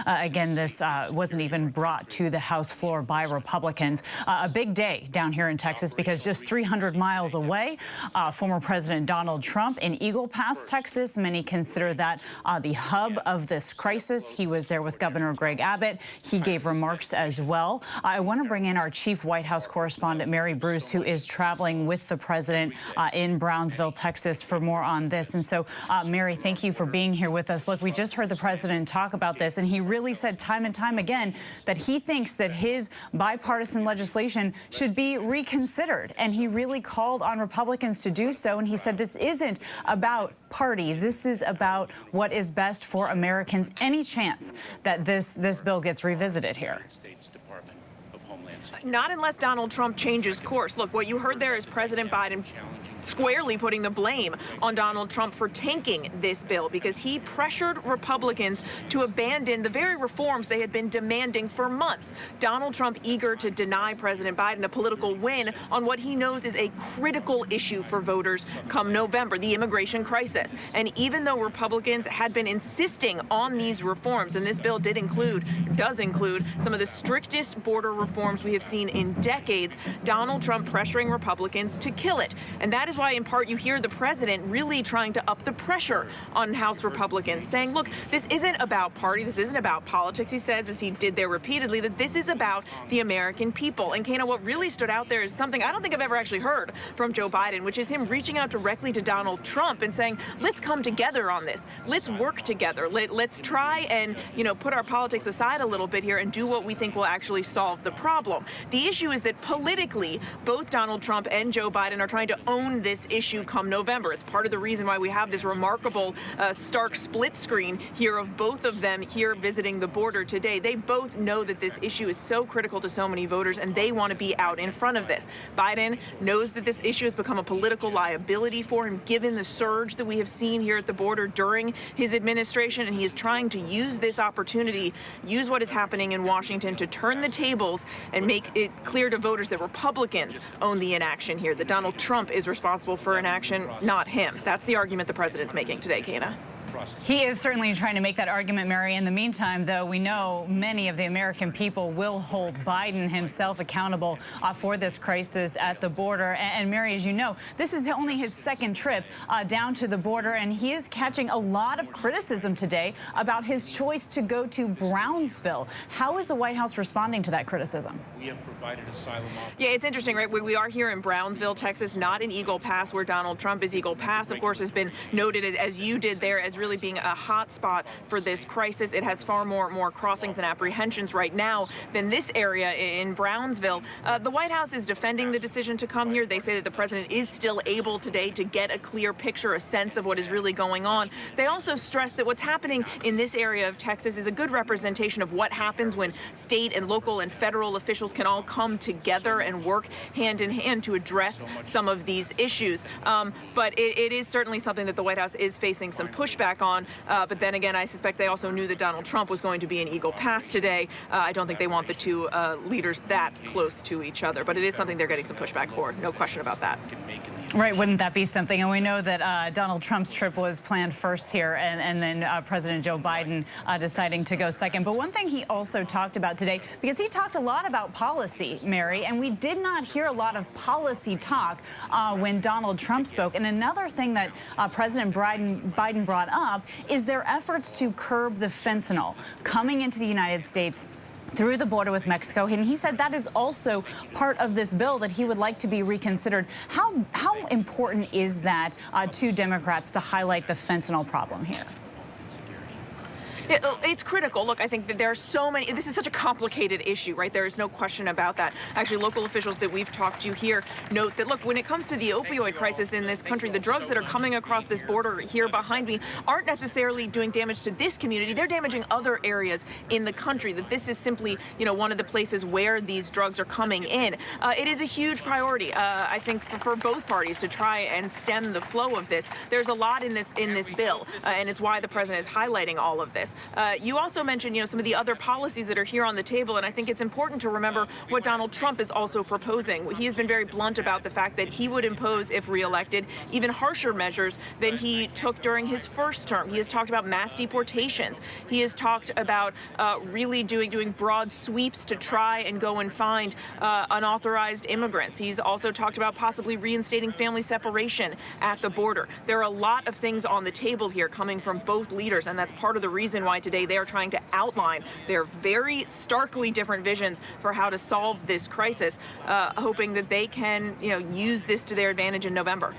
Again, this wasn't even brought to the House floor by Republicans. A big day down here in Texas because just 300 miles away, former President Donald Trump in Eagle Pass, Texas. Many consider that the hub of this crisis. He was there with Governor Greg Abbott. He gave remarks as well. I want to bring in our chief White House correspondent, Mary Bruce, who is traveling with the president in Brownsville, Texas, for more on this. And so, Mary, thank you for being here with us. Look, we just heard the president talk about this, and he really said time and time again that he thinks that his bipartisan legislation should be reconsidered. And he really called on Republicans to do so. And he said this isn't about party. This is about what is best for Americans. Any chance that this bill gets revisited here? Not unless Donald Trump changes course. Look, what you heard there is President Biden squarely putting the blame on Donald Trump for tanking this bill because he pressured Republicans to abandon the very reforms they had been demanding for months. Donald Trump eager to deny President Biden a political win on what he knows is a critical issue for voters come November, the immigration crisis. And even though Republicans had been insisting on these reforms, and this bill does include some of the strictest border reforms we have seen in decades, Donald Trump pressuring Republicans to kill it. And that is why, in part, you hear the president really trying to up the pressure on House Republicans, saying, look, this isn't about party, this isn't about politics. He says, as he did there repeatedly, that this is about the American people. And Kana, what really stood out there is something I don't think I've ever actually heard from Joe Biden, which is him reaching out directly to Donald Trump and saying, let's come together on this. Let's work together. Let's try and, put our politics aside a little bit here and do what we think will actually solve the problem. The issue is that politically, both Donald Trump and Joe Biden are trying to own this issue come November. It's part of the reason why we have this remarkable stark split screen here of both of them here visiting the border today. They both know that this issue is so critical to so many voters, and they want to be out in front of this. Biden knows that this issue has become a political liability for him, given the surge that we have seen here at the border during his administration, and he is trying to use this opportunity, use what is happening in Washington to turn the tables and make it clear to voters that Republicans own the inaction here, that Donald Trump is responsible for inaction, not him. That's the argument the president's making today, Kana. He is certainly trying to make that argument, Mary. In the meantime, though, we know many of the American people will hold Biden himself accountable for this crisis at the border. And Mary, as you know, this is only his second trip down to the border, and he is catching a lot of criticism today about his choice to go to Brownsville. How is the White House responding to that criticism? We have provided asylum. Yeah, it's interesting, right? We are here in Brownsville, Texas, not in Eagle Pass, where Donald Trump is. Eagle Pass, of course, has been noted, as you did there, as really being a hot spot for this crisis. It has far more crossings and apprehensions right now than this area in Brownsville. The White House is defending the decision to come here. They say that the president is still able today to get a clear picture, a sense of what is really going on. They also stress that what's happening in this area of Texas is a good representation of what happens when state and local and federal officials can all come together and work hand in hand to address some of these issues. But it is certainly something that the White House is facing some pushback on. But then again, I suspect they also knew that Donald Trump was going to be in Eagle Pass today. I don't think they want the two leaders that close to each other. But it is something they're getting some pushback for. No question about that. Right, wouldn't that be something? And we know that Donald Trump's trip was planned first here, and then President Joe Biden deciding to go second. But one thing he also talked about today, because he talked a lot about policy, Mary, and we did not hear a lot of policy talk when Donald Trump spoke. And another thing that President Biden brought up is their efforts to curb the fentanyl coming into the United States through the border with Mexico. And he said that is also part of this bill that he would like to be reconsidered. How important is that to Democrats to highlight the fentanyl problem here? It's critical. Look, I think that there are so many. This is such a complicated issue, right? There is no question about that. Actually, local officials that we've talked to here note that, look, when it comes to the opioid crisis in this country, the drugs that are coming across this border here behind me aren't necessarily doing damage to this community. They're damaging other areas in the country. That this is simply, one of the places where these drugs are coming in. It is a huge priority, I think, for both parties to try and stem the flow of this. There's a lot in this bill, and it's why the president is highlighting all of this. You also mentioned, some of the other policies that are here on the table, and I think it's important to remember what Donald Trump is also proposing. He has been very blunt about the fact that he would impose, if reelected, even harsher measures than he took during his first term. He has talked about mass deportations. He has talked about really doing broad sweeps to try and go and find unauthorized immigrants. He's also talked about possibly reinstating family separation at the border. There are a lot of things on the table here coming from both leaders, and that's part of the reason why today they are trying to outline their very starkly different visions for how to solve this crisis, hoping that they can, use this to their advantage in November.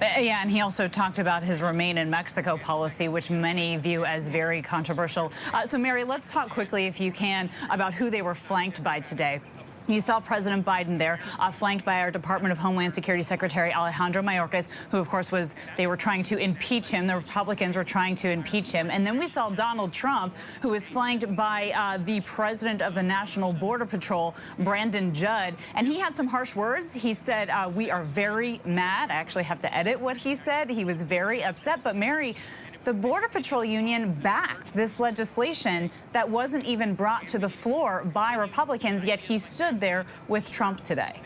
Yeah, and he also talked about his Remain in Mexico policy, which many view as very controversial. So, Mary, let's talk quickly, if you can, about who they were flanked by today. You saw President Biden there, flanked by our Department of Homeland Security Secretary Alejandro Mayorkas, who, of course, they were trying to impeach him. The Republicans were trying to impeach him. And then we saw Donald Trump, who was flanked by the president of the National Border Patrol, Brandon Judd. And he had some harsh words. He said, we are very mad. I actually have to edit what he said. He was very upset. But, Mary, the Border Patrol Union backed this legislation that wasn't even brought to the floor by Republicans, yet he stood there with Trump today.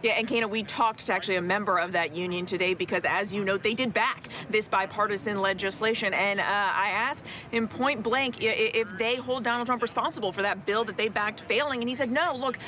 Yeah, and Kana, we talked to actually a member of that union today because, as you note, they did back this bipartisan legislation. And I asked him point blank if they hold Donald Trump responsible for that bill that they backed failing. And he said, no, look,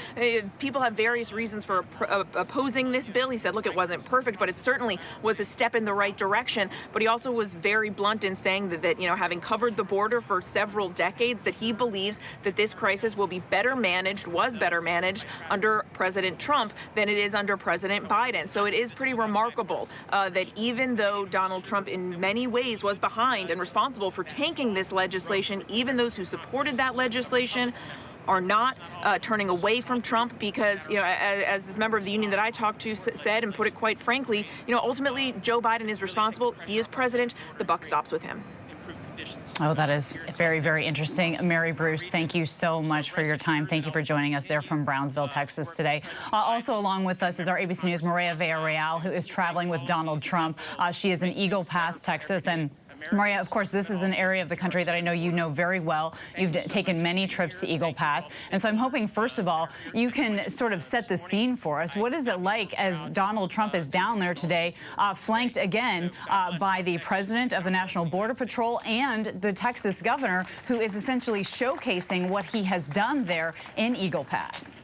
people have various reasons for opposing this bill. He said, look, it wasn't perfect, but it certainly was a step in the right direction. But he also was very blunt in saying that having covered the border for several decades, that he believes that this crisis will be was better managed under President Trump than it is under President Biden. So it is pretty remarkable that even though Donald Trump in many ways was behind and responsible for tanking this legislation, even those who supported that legislation are not turning away from Trump because, as this member of the union that I talked to said and put it quite frankly, ultimately Joe Biden is responsible. He is president. The buck stops with him. Oh, that is very, very interesting. Mary Bruce, thank you so much for your time. Thank you for joining us there from Brownsville, Texas today. Also along with us is our ABC News' Maria Villarreal, who is traveling with Donald Trump. She is in Eagle Pass, Texas, and Maria, of course, this is an area of the country that I know you know very well. You've taken many trips to Eagle Pass. And so I'm hoping, first of all, you can sort of set the scene for us. What is it like as Donald Trump is down there today, flanked again by the president of the National Border Patrol and the Texas governor, who is essentially showcasing what he has done there in Eagle Pass?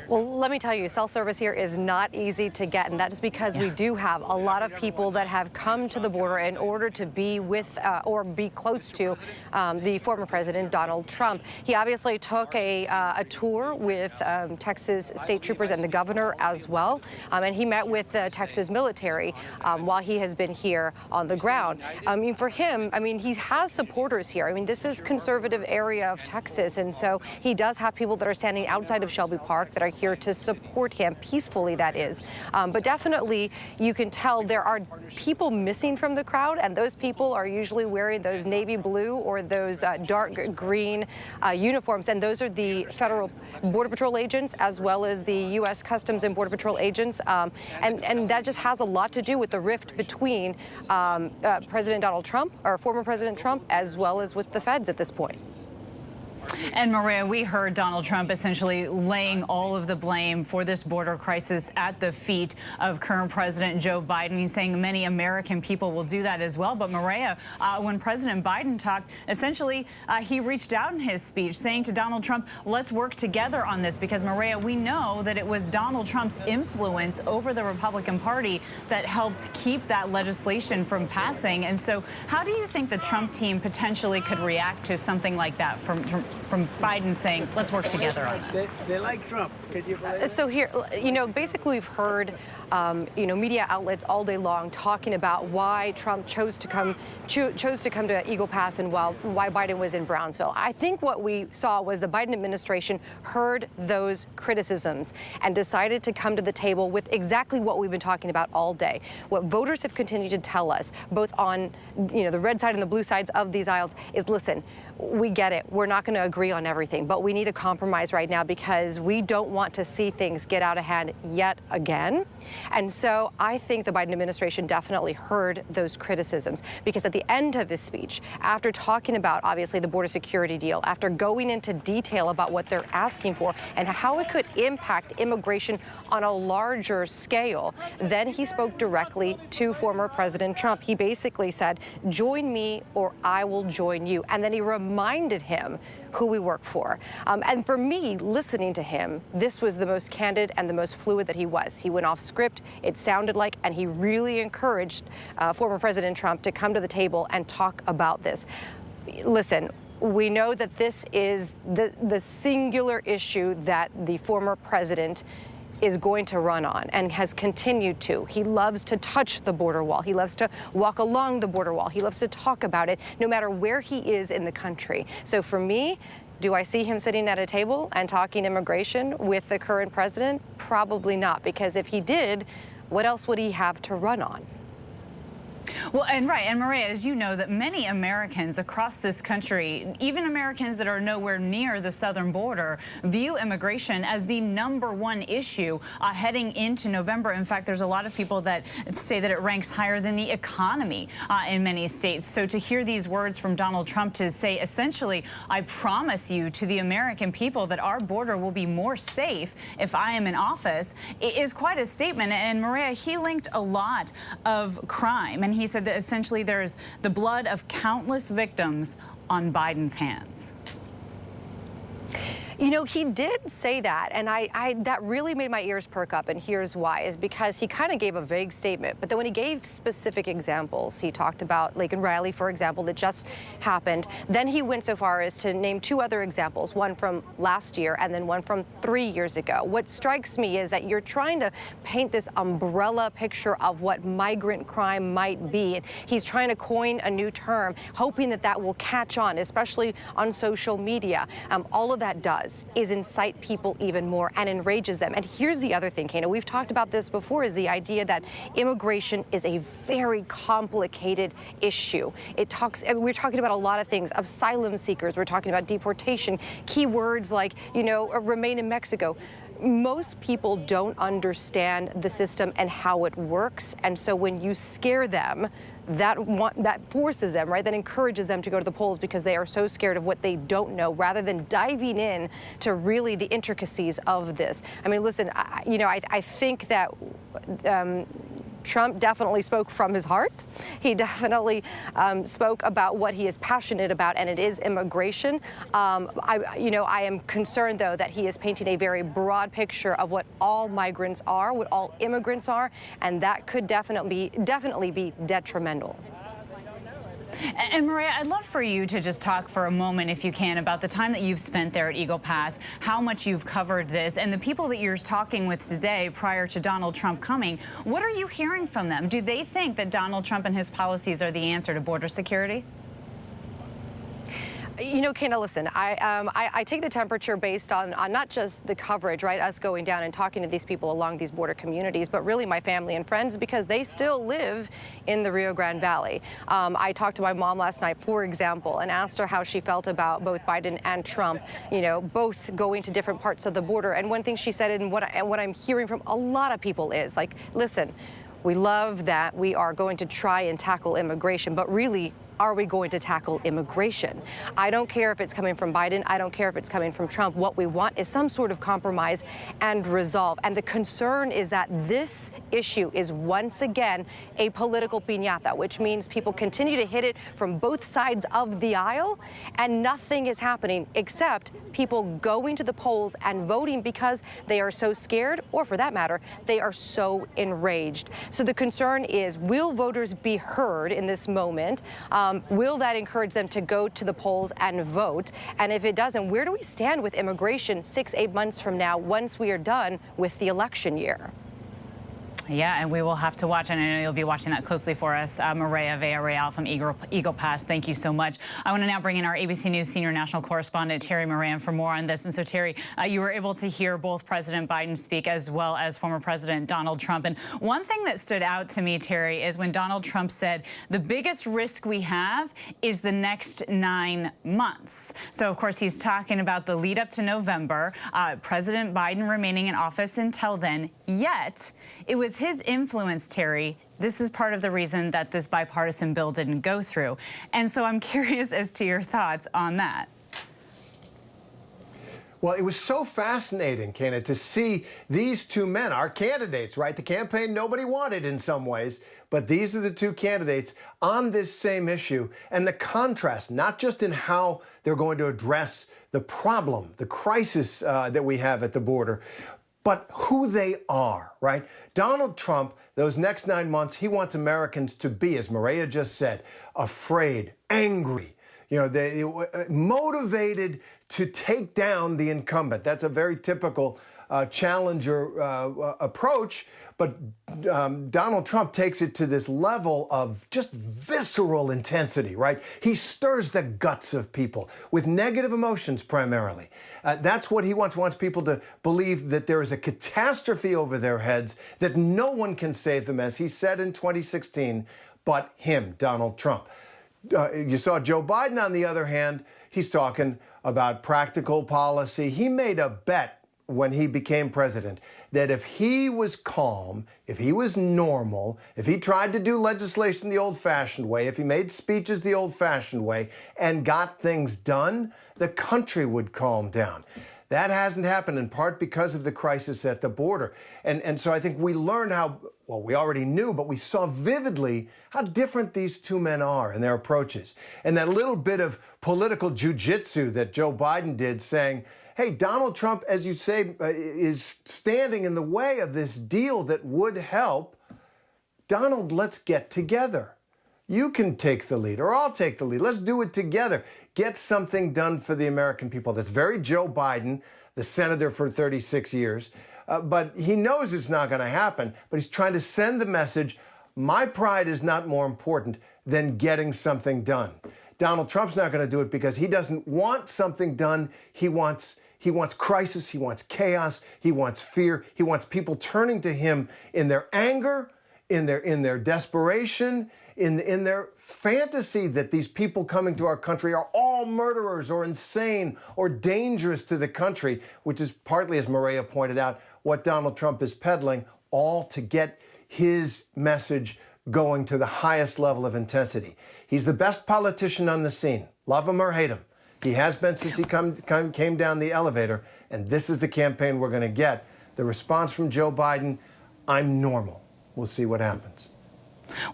Well, let me tell you, cell service here is not easy to get, and that is because we do have a lot of people that have come to the border in order to be with or be close to the former president, Donald Trump. He obviously took a tour with Texas state troopers and the governor as well, and he met with the Texas military while he has been here on the ground. I mean, for him, he has supporters here. I mean, this is conservative area of Texas, and so he does have people that are standing outside of Shelby Park that are here to support him peacefully, that is. But definitely you can tell there are people missing from the crowd, and those people are usually wearing those navy blue or those dark green uniforms, and those are the federal Border Patrol agents as well as the U.S. Customs and Border Patrol agents, and that just has a lot to do with the rift between President Donald Trump, or former President Trump, as well as with the feds at this point. And Maria, we heard Donald Trump essentially laying all of the blame for this border crisis at the feet of current President Joe Biden. He's saying many American people will do that as well. But Maria, when President Biden talked, essentially he reached out in his speech saying to Donald Trump, let's work together on this, because Maria, we know that it was Donald Trump's influence over the Republican Party that helped keep that legislation from passing. And so how do you think the Trump team potentially could react to something like that from Biden saying, let's work together on this? They like Trump. Could you believe it? So here, basically we've heard media outlets all day long talking about why Trump chose to come to Eagle Pass and why Biden was in Brownsville. I think what we saw was the Biden administration heard those criticisms and decided to come to the table with exactly what we've been talking about all day. What voters have continued to tell us, both on the red side and the blue sides of these aisles, is listen, we get it. We're not going to agree on everything, but we need a compromise right now because we don't want to see things get out of hand yet again. And so I think the Biden administration definitely heard those criticisms, because at the end of his speech, after talking about obviously the border security deal, after going into detail about what they're asking for and how it could impact immigration on a larger scale, then he spoke directly to former President Trump. He basically said, join me or I will join you. And then he reminded him who we work for. And for me, listening to him, this was the most candid and the most fluid that he was. He went off script, it sounded like, and he really encouraged former President Trump to come to the table and talk about this. Listen, we know that this is the singular issue that the former president is going to run on and has continued to. He loves to touch the border wall. He loves to walk along the border wall. He loves to talk about it no matter where he is in the country. So for me, do I see him sitting at a table and talking immigration with the current president? Probably not, because if he did, what else would he have to run on? Well, and Maria, as you know, that many Americans across this country, even Americans that are nowhere near the southern border, view immigration as the #1 issue heading into November. In fact, there's a lot of people that say that it ranks higher than the economy in many states. So to hear these words from Donald Trump to say, essentially, I promise you to the American people that our border will be more safe if I am in office, is quite a statement. And Maria, he linked a lot of crime, and he said that essentially there's the blood of countless victims on Biden's hands. You know, he did say that, and that really made my ears perk up, and here's why, is because he kind of gave a vague statement, but then when he gave specific examples, he talked about Laken Riley, for example, that just happened. Then he went so far as to name 2 other examples, one from last year and then one from 3 years ago. What strikes me is that you're trying to paint this umbrella picture of what migrant crime might be. And he's trying to coin a new term, hoping that that will catch on, especially on social media. All of that does is incite people even more and enrages them. And here's the other thing, Kana, we've talked about this before, is the idea that immigration is a very complicated issue. We're talking about a lot of things, asylum seekers, we're talking about deportation, key words like, remain in Mexico. Most people don't understand the system and how it works. And so when you scare them, that forces them, right? That encourages them to go to the polls because they are so scared of what they don't know, rather than diving in to really the intricacies of this. I mean, listen, I think that Trump definitely spoke from his heart. He definitely spoke about what he is passionate about, and it is immigration. I am concerned, though, that he is painting a very broad picture of what all migrants are, what all immigrants are, and that could definitely be detrimental. And Maria, I'd love for you to just talk for a moment, if you can, about the time that you've spent there at Eagle Pass, how much you've covered this, and the people that you're talking with today prior to Donald Trump coming. What are you hearing from them? Do they think that Donald Trump and his policies are the answer to border security? Kana, listen, I take the temperature based on not just the coverage, right, us going down and talking to these people along these border communities, but really my family and friends, because they still live in the Rio Grande Valley. I talked to my mom last night, for example, and asked her how she felt about both Biden and Trump, both going to different parts of the border. And one thing she said, and what I'm hearing from a lot of people is, like, listen, we love that we are going to try and tackle immigration, but really, are we going to tackle immigration? I don't care if it's coming from Biden. I don't care if it's coming from Trump. What we want is some sort of compromise and resolve. And the concern is that this issue is once again a political piñata, which means people continue to hit it from both sides of the aisle, and nothing is happening except people going to the polls and voting because they are so scared, or for that matter, they are so enraged. So the concern is, will voters be heard in this moment? Will that encourage them to go to the polls and vote? And if it doesn't, where do we stand with immigration 6-8 months from now, once we are done with the election year? Yeah, and we will have to watch, and I know you'll be watching that closely for us. Maria Villarreal from Eagle Pass, thank you so much. I want to now bring in our ABC News senior national correspondent, Terry Moran, for more on this. And so, Terry, you were able to hear both President Biden speak as well as former President Donald Trump. And one thing that stood out to me, Terry, is when Donald Trump said, the biggest risk we have is the next 9 months. So, of course, he's talking about the lead up to November, President Biden remaining in office until then, yet it was his influence, Terry. This is part of the reason that this bipartisan bill didn't go through. And so I'm curious as to your thoughts on that. Well, it was so fascinating, Kana, to see these two men, our candidates, right? The campaign nobody wanted in some ways, but these are the two candidates on this same issue. And the contrast, not just in how they're going to address the problem, the crisis that we have at the border, but who they are, right? Donald Trump, those next 9 months, he wants Americans to be, as Maria just said, afraid, angry, they motivated to take down the incumbent. That's a very typical challenger approach. But Donald Trump takes it to this level of just visceral intensity, right? He stirs the guts of people with negative emotions primarily. That's what he wants people to believe that there is a catastrophe over their heads, that no one can save them, as he said in 2016, but him, Donald Trump. You saw Joe Biden, on the other hand, he's talking about practical policy. He made a bet when he became president that if he was calm, if he was normal, if he tried to do legislation the old-fashioned way, if he made speeches the old-fashioned way and got things done, the country would calm down. That hasn't happened, in part because of the crisis at the border. And so I think we learned how, well, we already knew, but we saw vividly how different these two men are in their approaches. And that little bit of political jujitsu that Joe Biden did, saying, hey, Donald Trump, as you say, is standing in the way of this deal that would help. Donald, let's get together. You can take the lead, or I'll take the lead. Let's do it together. Get something done for the American people. That's very Joe Biden, the senator for 36 years. But he knows it's not going to happen. But he's trying to send the message, my pride is not more important than getting something done. Donald Trump's not going to do it because he doesn't want something done. He wants crisis, he wants chaos, he wants fear, he wants people turning to him in their anger, in their desperation, in their fantasy that these people coming to our country are all murderers or insane or dangerous to the country, which is partly, as Maria pointed out, what Donald Trump is peddling, all to get his message going to the highest level of intensity. He's the best politician on the scene. Love him or hate him. He has been since he came down the elevator, and this is the campaign we're going to get. The response from Joe Biden, I'm normal. We'll see what happens.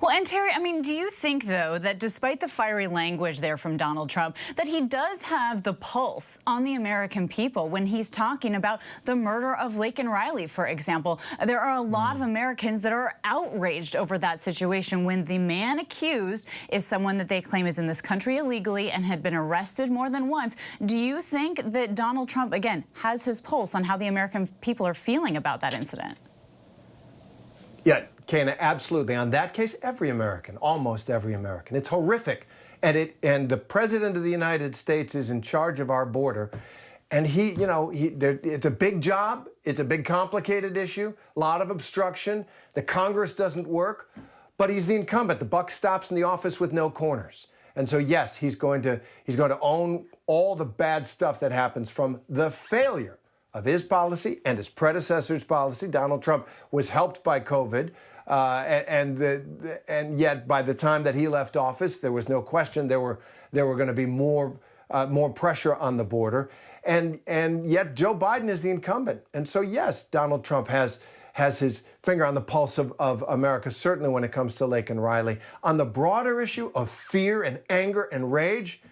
Well, and Terry, I mean, do you think, though, that despite the fiery language there from Donald Trump, that he does have the pulse on the American people when he's talking about the murder of Laken Riley, for example? There are a lot of Americans that are outraged over that situation when the man accused is someone that they claim is in this country illegally and had been arrested more than once. Do you think that Donald Trump, again, has his pulse on how the American people are feeling about that incident? Yeah, Kana, absolutely. On that case, every American, almost every American. It's horrific. And the President of the United States is in charge of our border. And it's a big job. It's a big, complicated issue. A lot of obstruction. The Congress doesn't work. But he's the incumbent. The buck stops in the office with no corners. And so, yes, he's going to own all the bad stuff that happens from the failure of his policy and his predecessor's policy. Donald Trump was helped by COVID. And yet, by the time that he left office, there was no question there were going to be more pressure on the border, and yet Joe Biden is the incumbent, and so yes, Donald Trump has his finger on the pulse of America, certainly when it comes to Laken Riley. On the broader issue of fear and anger and rage,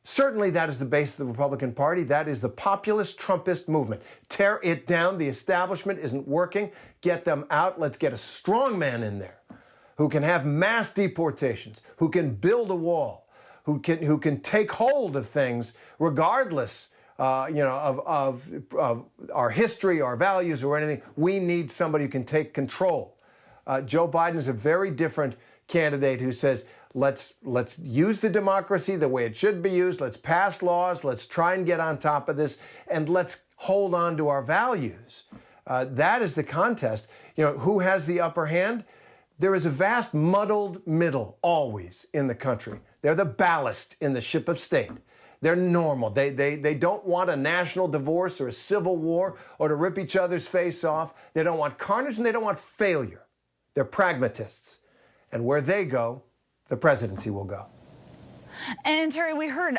certainly that is the base of the Republican Party. That is the populist Trumpist movement. Tear it down. The establishment isn't working. Get them out. Let's get a strong man in there who can have mass deportations, who can build a wall, who can take hold of things regardless of our history, our values, or anything. We need somebody who can take control Joe Biden is a very different candidate who says, let's use the democracy the way it should be used. Let's pass laws. Let's try and get on top of this, and let's hold on to our values. That is the contest. Who has the upper hand? There is a vast muddled middle always in the country. They're the ballast in the ship of state. They're normal. They don't want a national divorce or a civil war or to rip each other's face off. They don't want carnage and they don't want failure. They're pragmatists. And where they go, the presidency will go. And Terry, we heard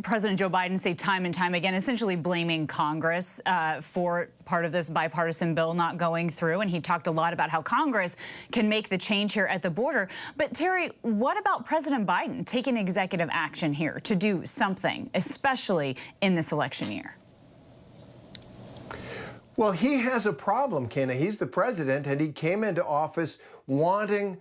President Joe Biden say time and time again, essentially blaming Congress for part of this bipartisan bill not going through. And he talked a lot about how Congress can make the change here at the border. But Terry, what about President Biden taking executive action here to do something, especially in this election year? Well, he has a problem, Kena. He's the president, and he came into office wanting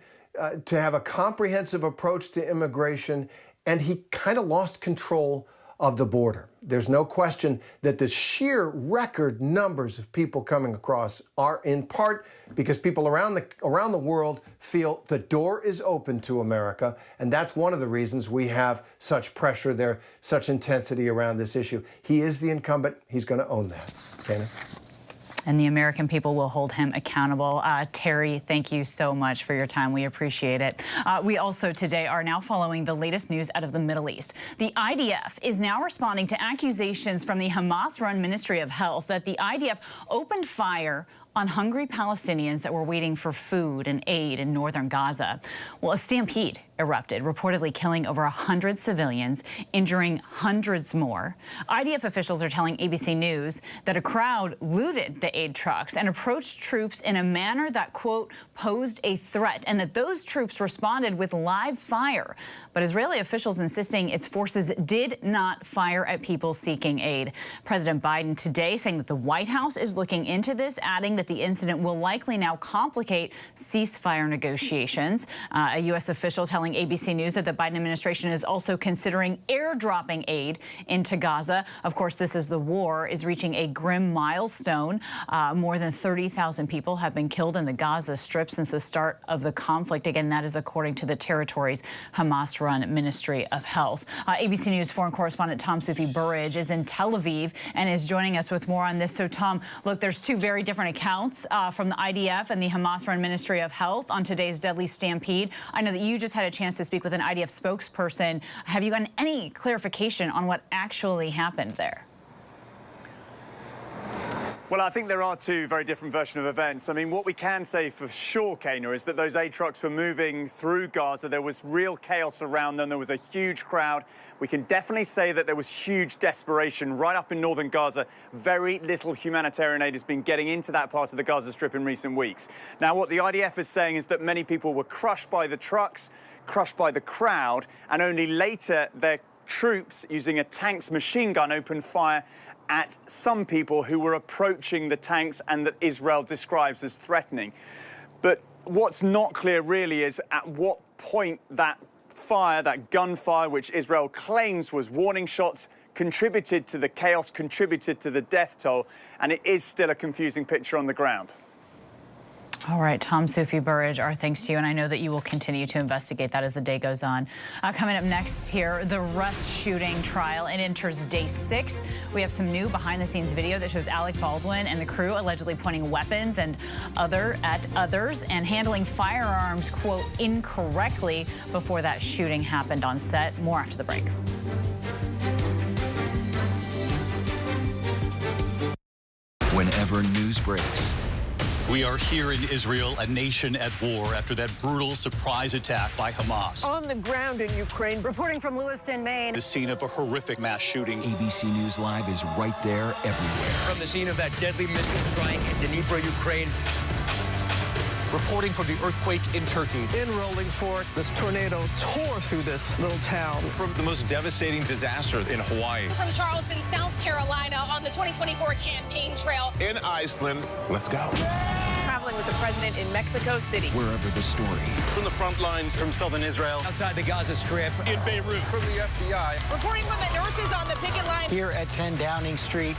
to have a comprehensive approach to immigration, and he kind of lost control of the border. There's no question that the sheer record numbers of people coming across are in part because people around the world feel the door is open to America, and that's one of the reasons we have such pressure there, such intensity around this issue. He is the incumbent. He's going to own that. Kena? And the American people will hold him accountable. Terry, thank you so much for your time. We appreciate it. We also today are now following the latest news out of the Middle East. The IDF is now responding to accusations from the Hamas-run Ministry of Health that the IDF opened fire on hungry Palestinians that were waiting for food and aid in northern Gaza. Well, a stampede erupted, reportedly killing over 100 civilians, injuring hundreds more. IDF officials are telling ABC News that a crowd looted the aid trucks and approached troops in a manner that, quote, posed a threat, and that those troops responded with live fire. But Israeli officials insisting its forces did not fire at people seeking aid. President Biden today saying that the White House is looking into this, adding that the incident will likely now complicate ceasefire negotiations. A U.S. official telling ABC News that the Biden administration is also considering airdropping aid into Gaza. Of course, this as the war is reaching a grim milestone. More than 30,000 people have been killed in the Gaza Strip since the start of the conflict. Again, that is according to the territory's Hamas-run Ministry of Health. ABC News foreign correspondent Tom Sufi-Burridge is in Tel Aviv and is joining us with more on this. So, Tom, look, there's two very different accounts from the IDF and the Hamas-run Ministry of Health on today's deadly stampede. I know that you just had a chance to speak with an IDF spokesperson. Have you gotten any clarification on what actually happened there? Well, I think there are two very different versions of events. I mean, what we can say for sure, Kena, is that those aid trucks were moving through Gaza. There was real chaos around them. There was a huge crowd. We can definitely say that there was huge desperation right up in northern Gaza. Very little humanitarian aid has been getting into that part of the Gaza Strip in recent weeks. Now, what the IDF is saying is that many people were crushed by the trucks, crushed by the crowd, and only later their troops, using a tank's machine gun, opened fire at some people who were approaching the tanks and that Israel describes as threatening. But what's not clear really is at what point that fire, that gunfire, which Israel claims was warning shots, contributed to the chaos, contributed to the death toll, and it is still a confusing picture on the ground. All right, Tom Sufi-Burridge, our thanks to you, and I know that you will continue to investigate that as the day goes on. Coming up next here, the Rust shooting trial. It enters day 6. We have some new behind-the-scenes video that shows Alec Baldwin and the crew allegedly pointing weapons at others and handling firearms, quote, incorrectly before that shooting happened on set. More after the break. Whenever news breaks, we are here in Israel, a nation at war after that brutal surprise attack by Hamas. On the ground in Ukraine, reporting from Lewiston, Maine. The scene of a horrific mass shooting. ABC News Live is right there everywhere. From the scene of that deadly missile strike in Dnipro, Ukraine. Reporting from the earthquake in Turkey. In Rolling Fork, this tornado tore through this little town. From the most devastating disaster in Hawaii. From Charleston, South Carolina, on the 2024 campaign trail. In Iceland, let's go. Traveling with the president in Mexico City. Wherever the story. From the front lines. From southern Israel. Outside the Gaza Strip. In Beirut. From the FBI. Reporting from the nurses on the picket line. Here at 10 Downing Street.